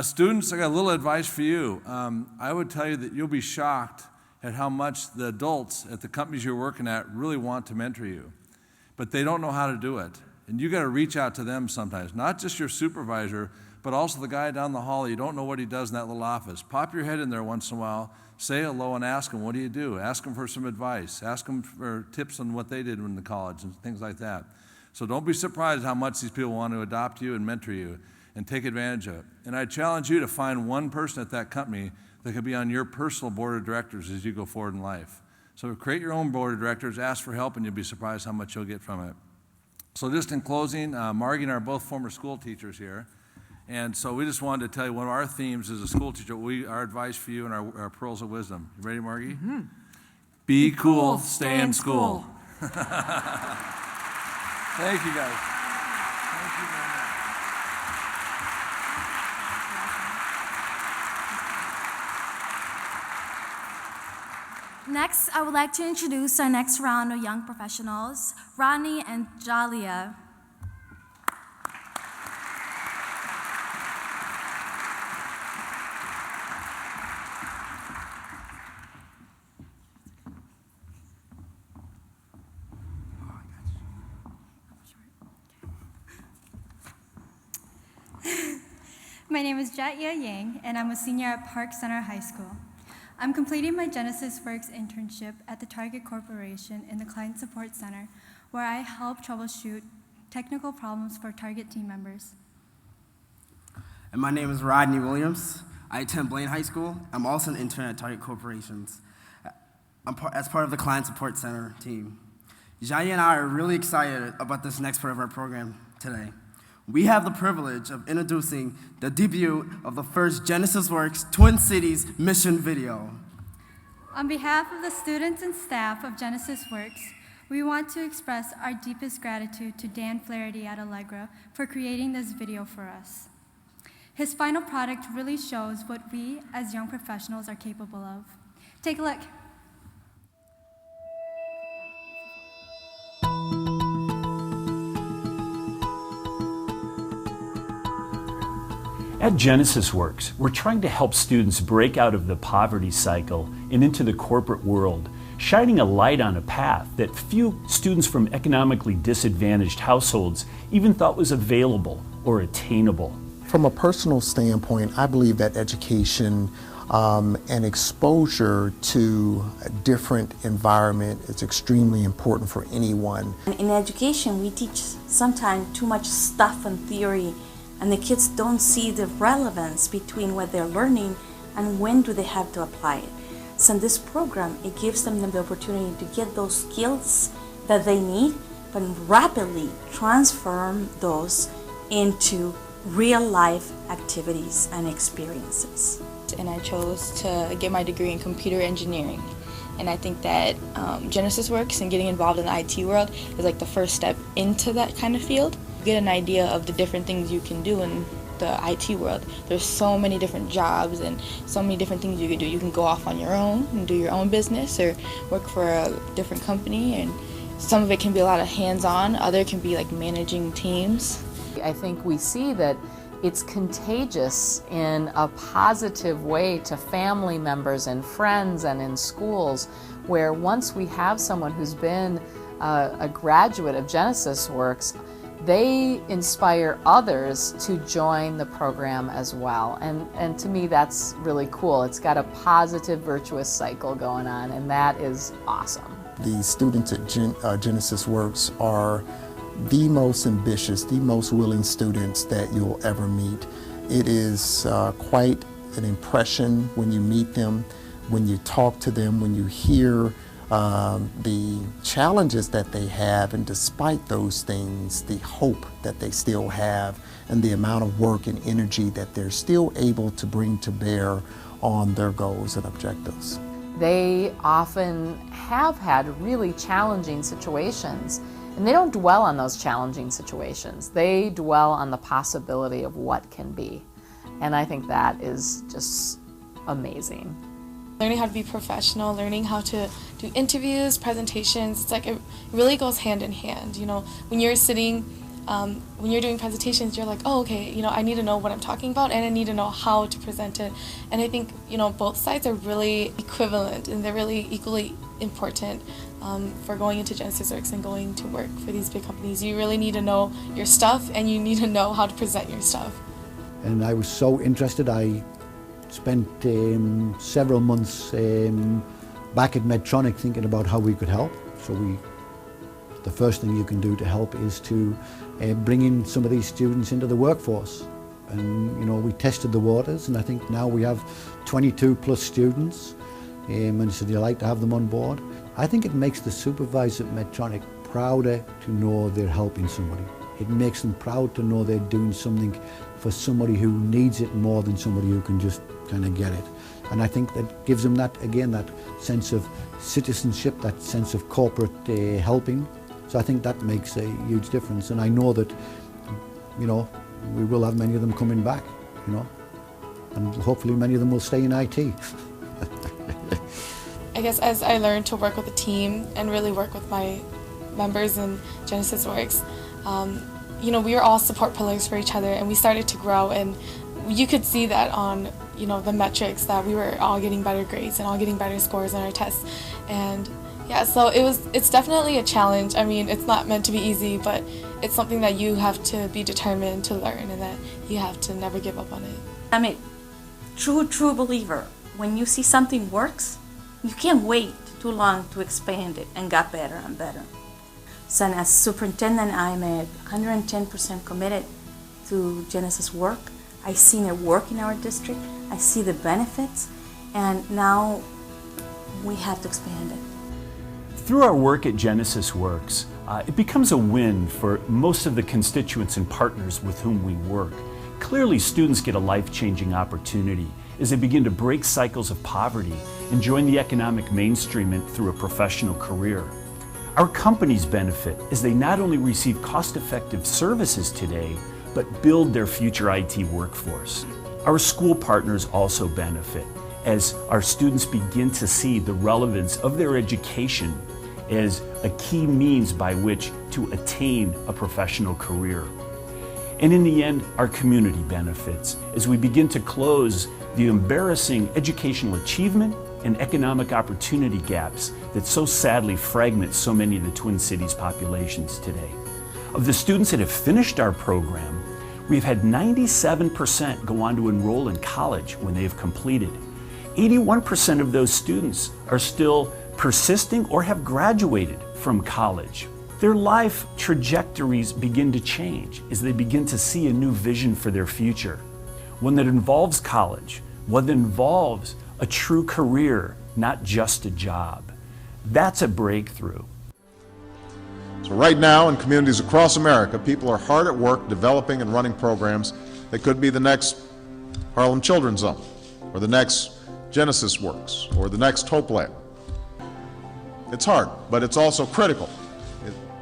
Students, I got a little advice for you. I would tell you that you'll be shocked at how much the adults at the companies you're working at really want to mentor you, but they don't know how to do it. And you got to reach out to them sometimes, not just your supervisor, but also the guy down the hall. You don't know what he does in that little office. Pop your head in there once in a while, say hello, and ask him, what do you do? Ask him for some advice. Ask him for tips on what they did in the college and things like that. So don't be surprised how much these people want to adopt you and mentor you and take advantage of it. And I challenge you to find one person at that company that could be on your personal board of directors as you go forward in life. So create your own board of directors, ask for help, and you'll be surprised how much you'll get from it. So just in closing, Margie and I are both former school teachers here. And so we just wanted to tell you one of our themes as a school teacher, our advice for you and our pearls of wisdom. You ready, Margie? Mm-hmm. Be cool, stay in school. Thank you, guys. Thank you very much. Next, I would like to introduce our next round of young professionals, Ronnie and Jalia. My name is Jatia Yang, and I'm a senior at Park Center High School. I'm completing my Genesis Works internship at the Target Corporation in the Client Support Center, where I help troubleshoot technical problems for Target team members. And my name is Rodney Williams. I attend Blaine High School. I'm also an intern at Target Corporations. As part of the Client Support Center team. Jaya and I are really excited about this next part of our program today. We have the privilege of introducing the debut of the first Genesis Works Twin Cities mission video. On behalf of the students and staff of Genesis Works, we want to express our deepest gratitude to Dan Flaherty at Allegra for creating this video for us. His final product really shows what we as young professionals are capable of. Take a look. At Genesis Works, we're trying to help students break out of the poverty cycle and into the corporate world, shining a light on a path that few students from economically disadvantaged households even thought was available or attainable. From a personal standpoint, I believe that education and exposure to a different environment is extremely important for anyone. In education, we teach sometimes too much stuff and theory, and the kids don't see the relevance between what they're learning and when do they have to apply it. So in this program, it gives them the opportunity to get those skills that they need, but rapidly transform those into real life activities and experiences. And I chose to get my degree in computer engineering. And I think that Genesis Works and getting involved in the IT world is like the first step into that kind of field. You get an idea of the different things you can do in the IT world. There's so many different jobs and so many different things you can do. You can go off on your own and do your own business or work for a different company, and some of it can be a lot of hands-on, other can be like managing teams. I think we see that it's contagious in a positive way to family members and friends and in schools, where once we have someone who's been a graduate of Genesis Works, they inspire others to join the program as well. And to me, that's really cool. It's got a positive, virtuous cycle going on, and that is awesome. The students at Genesis Works are the most ambitious, the most willing students that you'll ever meet. It is quite an impression when you meet them, when you talk to them, when you hear the challenges that they have, and despite those things, the hope that they still have, and the amount of work and energy that they're still able to bring to bear on their goals and objectives. They often have had really challenging situations, And they don't dwell on those challenging situations. They dwell on the possibility of what can be. And I think that is just amazing. Learning how to be professional, learning how to do interviews, presentations, it's like it really goes hand in hand. You know, when you're sitting, when you're doing presentations, you're like, oh, okay, you know, I need to know what I'm talking about and I need to know how to present it. And I think, you know, both sides are really equivalent and they're really equally important for going into Genesis Works and going to work for these big companies. You really need to know your stuff and you need to know how to present your stuff. And I was so interested, I spent several months back at Medtronic thinking about how we could help. So the first thing you can do to help is to bring in some of these students into the workforce. And you know, we tested the waters, and I think now we have 22 plus students, and so you like to have them on board. I think it makes the supervisor at Medtronic prouder to know they're helping somebody. It makes them proud to know they're doing something for somebody who needs it more than somebody who can just kind of get it. And I think that gives them that, again, that sense of citizenship, that sense of corporate helping. So I think that makes a huge difference. And I know that, you know, we will have many of them coming back, you know, and hopefully many of them will stay in IT. I guess as I learned to work with a team and really work with my members in Genesis Works, you know, we were all support pillars for each other and we started to grow, and you could see that on, you know, the metrics that we were all getting better grades and all getting better scores on our tests. And yeah, so it's definitely a challenge. I mean, it's not meant to be easy, but it's something that you have to be determined to learn and that you have to never give up on it. I'm a true believer. When you see something works, you can't wait too long to expand it and get better and better. So as superintendent, I'm 110% committed to Genesis work. I've seen it work in our district. I see the benefits, and now we have to expand it. Through our work at Genesis Works, it becomes a win for most of the constituents and partners with whom we work. Clearly, students get a life-changing opportunity as they begin to break cycles of poverty and join the economic mainstream through a professional career. Our companies benefit as they not only receive cost-effective services today, but build their future IT workforce. Our school partners also benefit as our students begin to see the relevance of their education as a key means by which to attain a professional career. And in the end, our community benefits as we begin to close the embarrassing educational achievement and economic opportunity gaps that so sadly fragment so many of the Twin Cities populations today. Of the students that have finished our program, we've had 97% go on to enroll in college when they have completed. 81% of those students are still persisting or have graduated from college. Their life trajectories begin to change as they begin to see a new vision for their future, one that involves college, one that involves a true career, not just a job. That's a breakthrough. So right now in communities across America, people are hard at work developing and running programs that could be the next Harlem Children's Zone, or the next Genesis Works, or the next Hope Lab. It's hard, but it's also critical.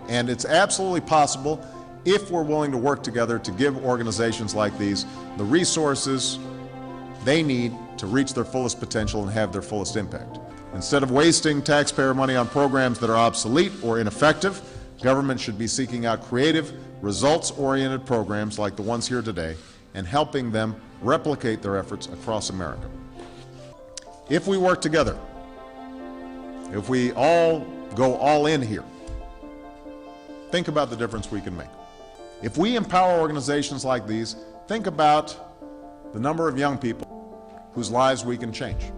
And it's absolutely possible if we're willing to work together to give organizations like these the resources they need to reach their fullest potential and have their fullest impact. Instead of wasting taxpayer money on programs that are obsolete or ineffective, government should be seeking out creative, results-oriented programs like the ones here today and helping them replicate their efforts across America. If we work together, if we all go all in here, think about the difference we can make. If we empower organizations like these, think about the number of young people whose lives we can change.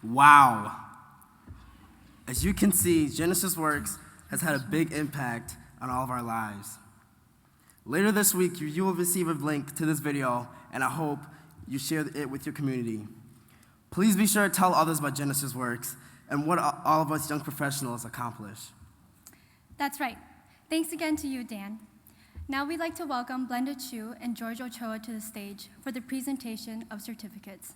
Wow. As you can see, Genesis Works has had a big impact on all of our lives. Later this week, you will receive a link to this video, and I hope you share it with your community. Please be sure to tell others about Genesis Works and what all of us young professionals accomplish. That's right. Thanks again to you, Dan. Now we'd like to welcome Glenda Chu and George Ochoa to the stage for the presentation of certificates.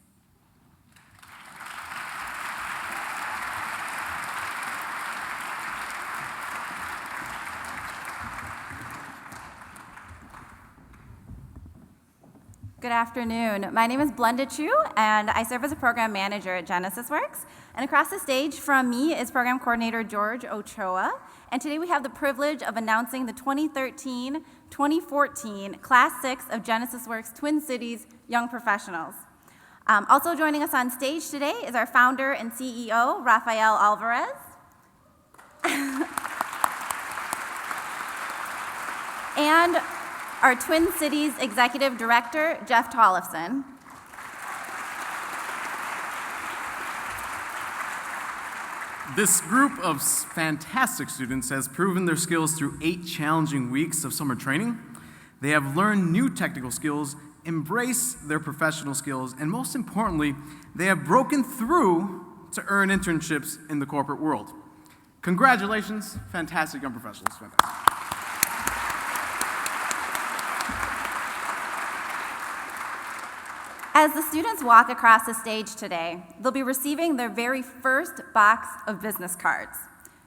Good afternoon. My name is Glenda Chu, and I serve as a program manager at Genesis Works. And across the stage from me is program coordinator George Ochoa. And today we have the privilege of announcing the 2013-2014 Class 6 of Genesis Works Twin Cities Young Professionals. Also joining us on stage today is our founder and CEO, Rafael Alvarez. And our Twin Cities Executive Director, Jeff Tollefson. This group of fantastic students has proven their skills through 8 challenging weeks of summer training. They have learned new technical skills, embraced their professional skills, and most importantly, they have broken through to earn internships in the corporate world. Congratulations, fantastic young professionals. Fantastic. As the students walk across the stage today, they'll be receiving their very first box of business cards.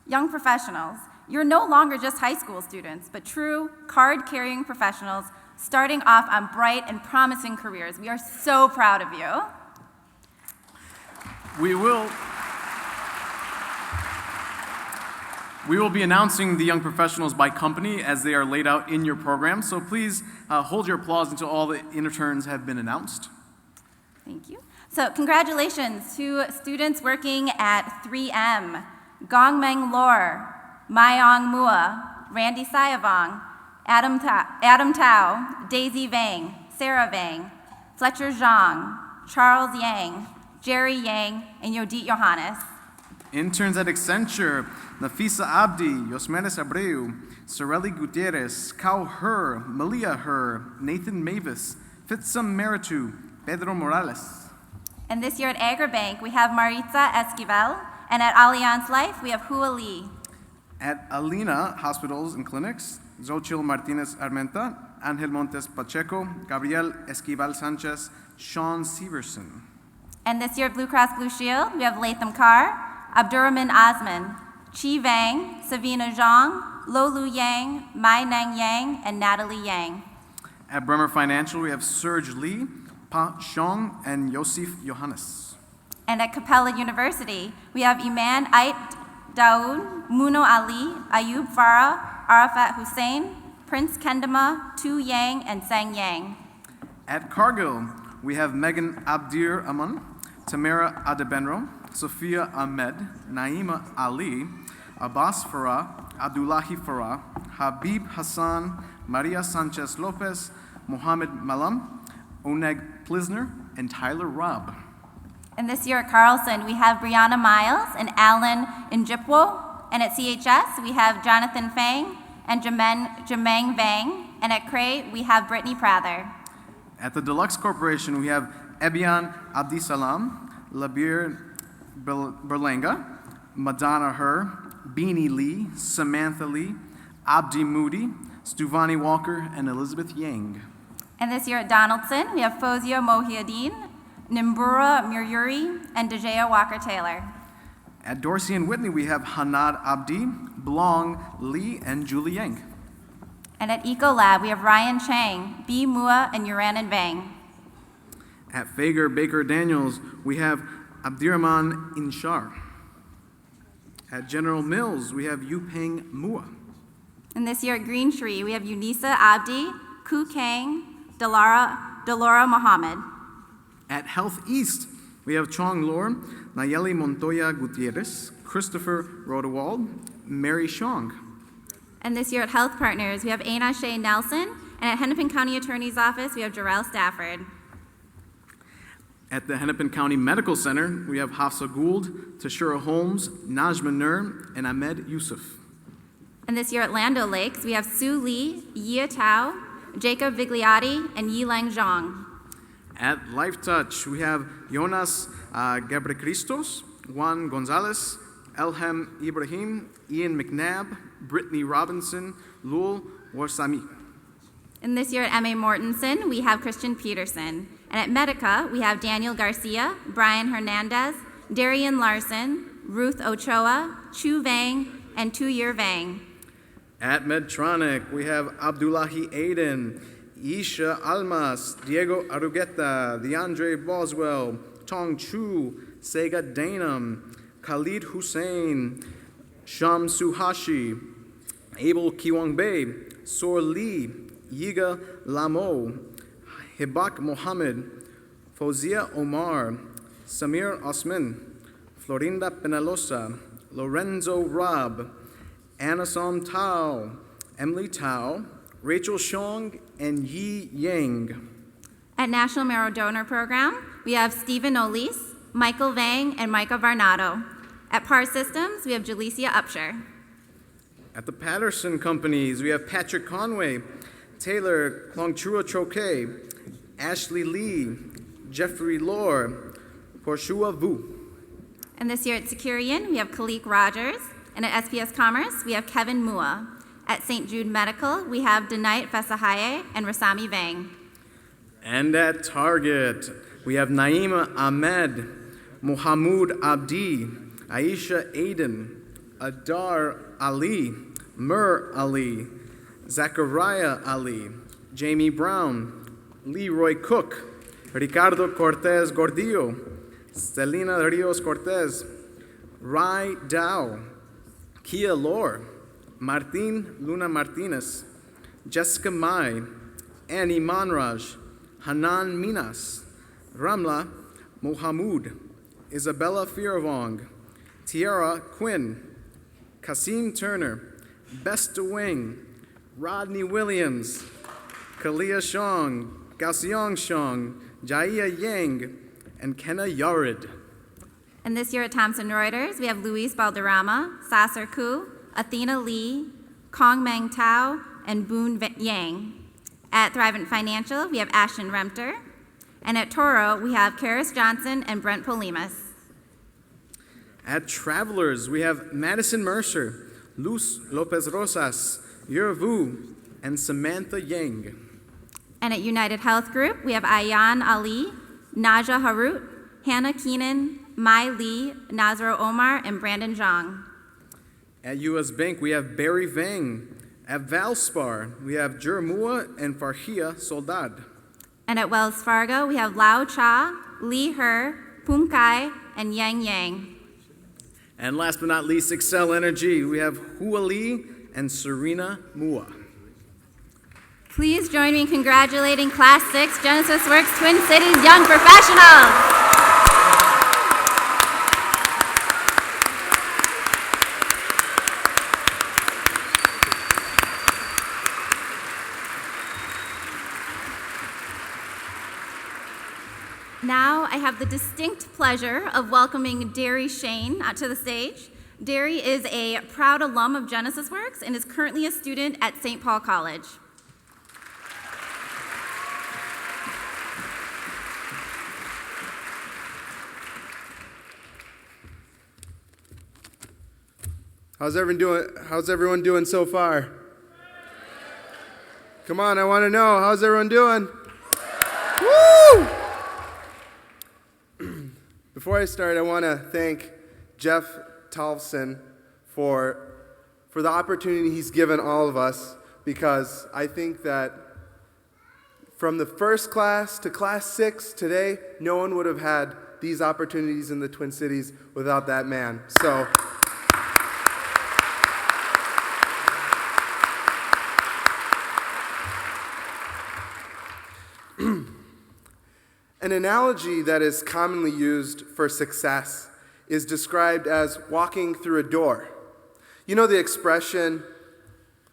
Young professionals, you're no longer just high school students, but true card-carrying professionals starting off on bright and promising careers. We are so proud of you. We will be announcing the young professionals by company as they are laid out in your program, so please hold your applause until all the interns have been announced. Thank you. So congratulations to students working at 3M, Gongmeng Lor, Mayong Mua, Randy Sayavong, Adam Tao, Daisy Vang, Sarah Vang, Fletcher Zhang, Charles Yang, Jerry Yang, and Yodit Johannes. Interns at Accenture, Nafisa Abdi, Yosmenes Abreu, Sorelli Gutierrez, Kao Her, Malia Her, Nathan Mavis, Fitsum Meritu, Pedro Morales. And this year at Agribank, we have Maritza Esquivel, and at Allianz Life, we have Hua Lee. At Alina Hospitals and Clinics, Xochitl Martinez Armenta, Angel Montes Pacheco, Gabriel Esquivel Sanchez, Sean Severson. And this year at Blue Cross Blue Shield, we have Latham Carr, Abdurrahman Osman, Chi Vang, Savina Zhang, Lolu Yang, Mai Nang Yang, and Natalie Yang. At Bremer Financial, we have Serge Lee, Pa Xiong, and Yosef Johannes. And at Capella University, we have Iman Ait Daoud, Muno Ali, Ayub Farah, Arafat Hussein, Prince Kendama, Tu Yang, and Sang Yang. At Cargill, we have Megan Abdir Aman, Tamara Adebenro, Sophia Ahmed, Naima Ali, Abbas Farah, Abdullahi Farah, Habib Hassan, Maria Sanchez Lopez, Mohammed Malam, Oneg Plisner, and Tyler Robb. And this year at Carlson, we have Brianna Miles and Alan Njipwo. And at CHS, we have Jonathan Fang and Jamang Vang. And at Cray, we have Brittany Prather. At the Deluxe Corporation, we have Ebian Abdisalam, Labir Berlanga, Madonna Her, Beanie Lee, Samantha Lee, Abdi Moody, Stuvani Walker, and Elizabeth Yang. And this year at Donaldson, we have Fozia Mohiuddin, Nimbura Mururi, and Dejea Walker-Taylor. At Dorsey and Whitney, we have Hanad Abdi, Blong Lee, and Julie Yang. And at Ecolab, we have Ryan Chang, B. Mua, and Uranan Vang. At Fager Baker Daniels, we have Abdirahman Inshar. At General Mills, we have Yupeng Mua. And this year at Green Tree, we have Unisa Abdi, Ku Kang, Delora Mohammed. At Health East, we have Chong Lor, Nayeli Montoya Gutierrez, Christopher Rodewald, Mary Shong. And this year at Health Partners, we have Aina Shea Nelson, and at Hennepin County Attorney's Office, we have Jarrell Stafford. At the Hennepin County Medical Center, we have Hafsa Gould, Tashura Holmes, Najma Nur, and Ahmed Yusuf. And this year at Land O'Lakes, we have Sue Lee, Yia Tao, Jacob Vigliotti, and Yilang Zhang. At Life Touch, we have Jonas Gebrekristos, Juan Gonzalez, Elham Ibrahim, Ian McNabb, Brittany Robinson, Lul Warsami. And this year at M.A. Mortensen, we have Christian Peterson. And at Medica, we have Daniel Garcia, Brian Hernandez, Darian Larson, Ruth Ochoa, Chu Vang, and Tu-Year Vang. At Medtronic, we have Abdullahi Aiden, Isha Almas, Diego Argueta, DeAndre Boswell, Tong Chu, Sega Danam, Khalid Hussein, Sham Suhashi, Abel Kiwangbe, Sor Lee, Yiga Lamo, Hibak Mohammed, Fozia Omar, Samir Osman, Florinda Penalosa, Lorenzo Rob, Anasom Tao, Emily Tao, Rachel Shong, and Yi Yang. At National Marrow Donor Program, we have Stephen Olis, Michael Vang, and Micah Varnado. At PAR Systems, we have Jalecia Upshur. At the Patterson Companies, we have Patrick Conway, Taylor Klongchua Troke, Ashley Lee, Jeffrey Lore, Porshua Vu. And this year at Securian, we have Khalik Rogers. And at SPS Commerce, we have Kevin Mua. At St. Jude Medical, we have Denite Fesahaye and Rasami Vang. And at Target, we have Naima Ahmed, Mohamoud Abdi, Aisha Aiden, Adar Ali, Mur Ali, Zachariah Ali, Jamie Brown, Leroy Cook, Ricardo Cortez Gordillo, Selena Rios Cortez, Rai Dow, Kia Lore, Martin Luna Martinez, Jessica Mai, Annie Manraj, Hanan Minas, Ramla Mohamud, Isabella Firavong, Tiara Quinn, Kasim Turner, Besta Wing, Rodney Williams, Kalia Shong, Gausiong Shong, Jaya Yang, and Kenna Yared. And this year at Thomson Reuters, we have Luis Balderrama, Sasser Ku, Athena Lee, Kong Meng Tao, and Boon Yang. At Thrivent Financial, we have Ashton Remter. And at Toro, we have Karis Johnson and Brent Polimas. At Travelers, we have Madison Mercer, Luz Lopez Rosas, Yurvu, and Samantha Yang. And at United Health Group, we have Ayan Ali, Naja Harut, Hannah Keenan, Mai Lee, Nazro Omar, and Brandon Zhang. At U.S. Bank, we have Barry Vang. At Valspar, we have Jermua and Farhia Soldad. And at Wells Fargo, we have Lao Cha, Lee Her, Pum Kai, and Yang Yang. And last but not least, Excel Energy, we have Hua Lee and Serena Mua. Please join me in congratulating Class 6 Genesis Works Twin Cities Young Professionals. Now I have the distinct pleasure of welcoming Derry Shane to the stage. Derry is a proud alum of Genesis Works and is currently a student at St. Paul College. How's everyone doing so far? Come on, I want to know. How's everyone doing? Woo! Before I start, I want to thank Jeff Tolfson for the opportunity he's given all of us, because I think that from the first class to class 6 today, no one would have had these opportunities in the Twin Cities without that man. So an analogy that is commonly used for success is described as walking through a door. You know the expression,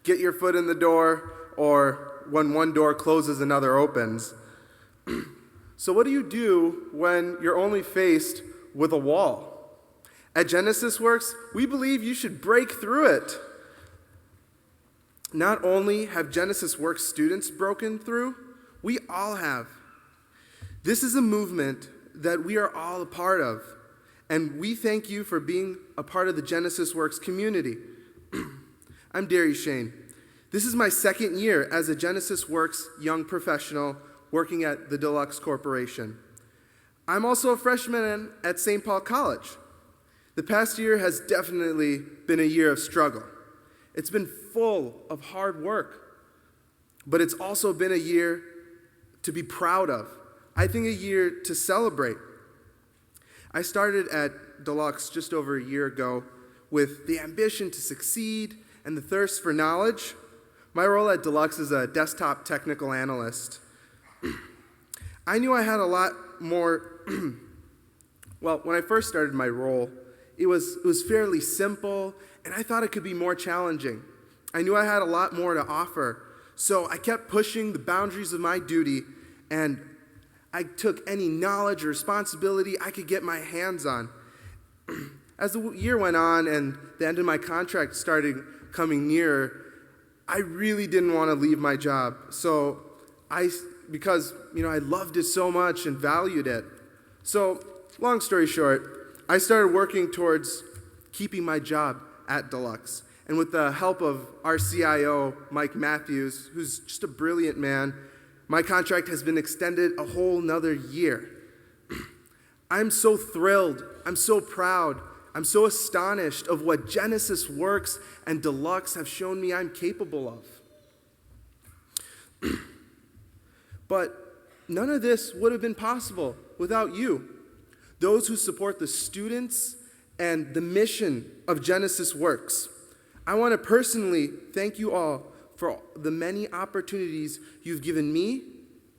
get your foot in the door, or when one door closes, another opens. So what do you do when you're only faced with a wall? At Genesis Works, we believe you should break through it. Not only have Genesis Works students broken through, we all have. This is a movement that we are all a part of, and we thank you for being a part of the Genesis Works community. I'm Darius Shane. This is my second year as a Genesis Works young professional working at the Deluxe Corporation. I'm also a freshman at St. Paul College. The past year has definitely been a year of struggle. It's been full of hard work, but it's also been a year to be proud of. I think a year to celebrate. I started at Deluxe just over a year ago with the ambition to succeed and the thirst for knowledge. My role at Deluxe is a desktop technical analyst. I knew I had a lot more. Well, when I first started my role, it was fairly simple, and I thought it could be more challenging. I knew I had a lot more to offer, so I kept pushing the boundaries of my duty, and I took any knowledge or responsibility I could get my hands on. As the year went on and the end of my contract started coming nearer, I really didn't want to leave my job. So because I loved it so much and valued it. So long story short, I started working towards keeping my job at Deluxe. And with the help of our CIO, Mike Matthews, who's just a brilliant man, my contract has been extended a whole nother year. I'm so thrilled, I'm so proud, I'm so astonished of what Genesis Works and Deluxe have shown me I'm capable of. But none of this would have been possible without you, those who support the students and the mission of Genesis Works. I want to personally thank you all for the many opportunities you've given me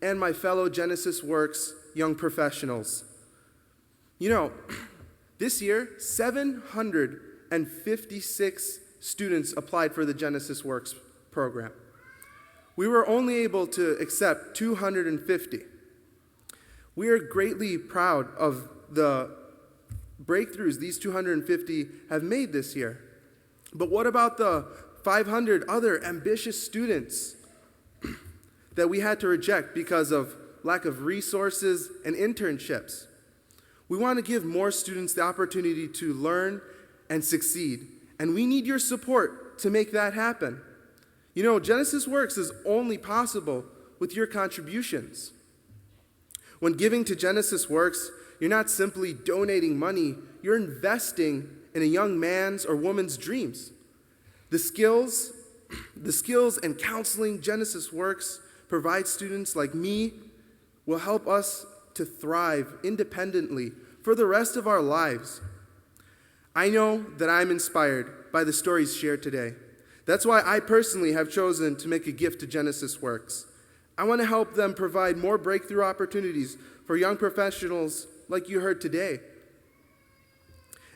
and my fellow Genesis Works young professionals. This year, 756 students applied for the Genesis Works program. We were only able to accept 250. We are greatly proud of the breakthroughs these 250 have made this year. But what about the 500 other ambitious students that we had to reject because of lack of resources and internships? We want to give more students the opportunity to learn and succeed, and we need your support to make that happen. Genesis Works is only possible with your contributions. When giving to Genesis Works, you're not simply donating money, you're investing in a young man's or woman's dreams. The skills and counseling Genesis Works provide students like me will help us to thrive independently for the rest of our lives. I know that I'm inspired by the stories shared today. That's why I personally have chosen to make a gift to Genesis Works. I want to help them provide more breakthrough opportunities for young professionals like you heard today.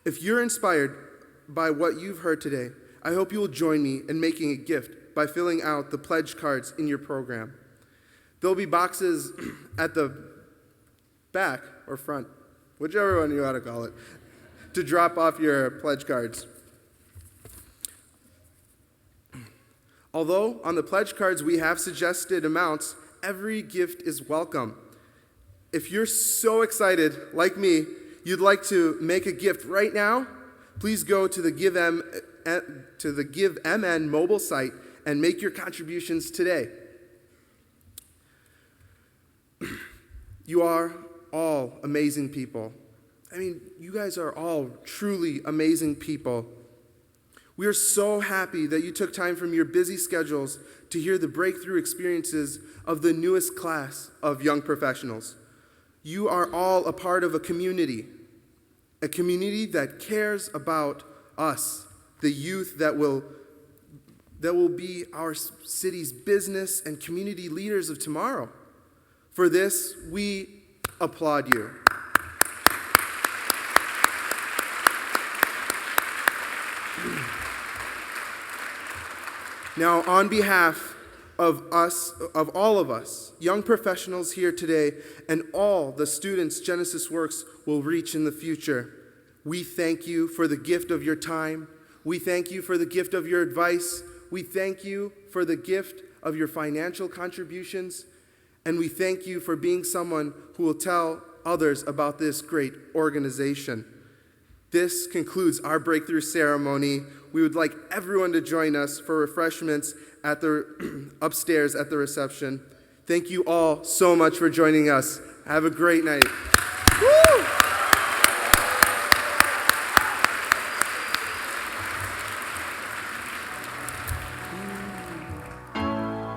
If you're inspired by what you've heard today, I hope you will join me in making a gift by filling out the pledge cards in your program. There'll be boxes at the back or front, whichever one you want to call it, to drop off your pledge cards. Although on the pledge cards we have suggested amounts, every gift is welcome. If you're so excited, like me, you'd like to make a gift right now, please go to the GiveMN mobile site and make your contributions today. You are all amazing people. You guys are all truly amazing people. We are so happy that you took time from your busy schedules to hear the breakthrough experiences of the newest class of young professionals. You are all a part of a community that cares about us, the youth that will be our city's business and community leaders of tomorrow. For this, we applaud you. Now, on behalf of all of us, young professionals here today, and all the students Genesis Works will reach in the future, we thank you for the gift of your time. We thank you for the gift of your advice. We thank you for the gift of your financial contributions. And we thank you for being someone who will tell others about this great organization. This concludes our breakthrough ceremony. We would like everyone to join us for refreshments at the upstairs at the reception. Thank you all so much for joining us. Have a great night. Woo!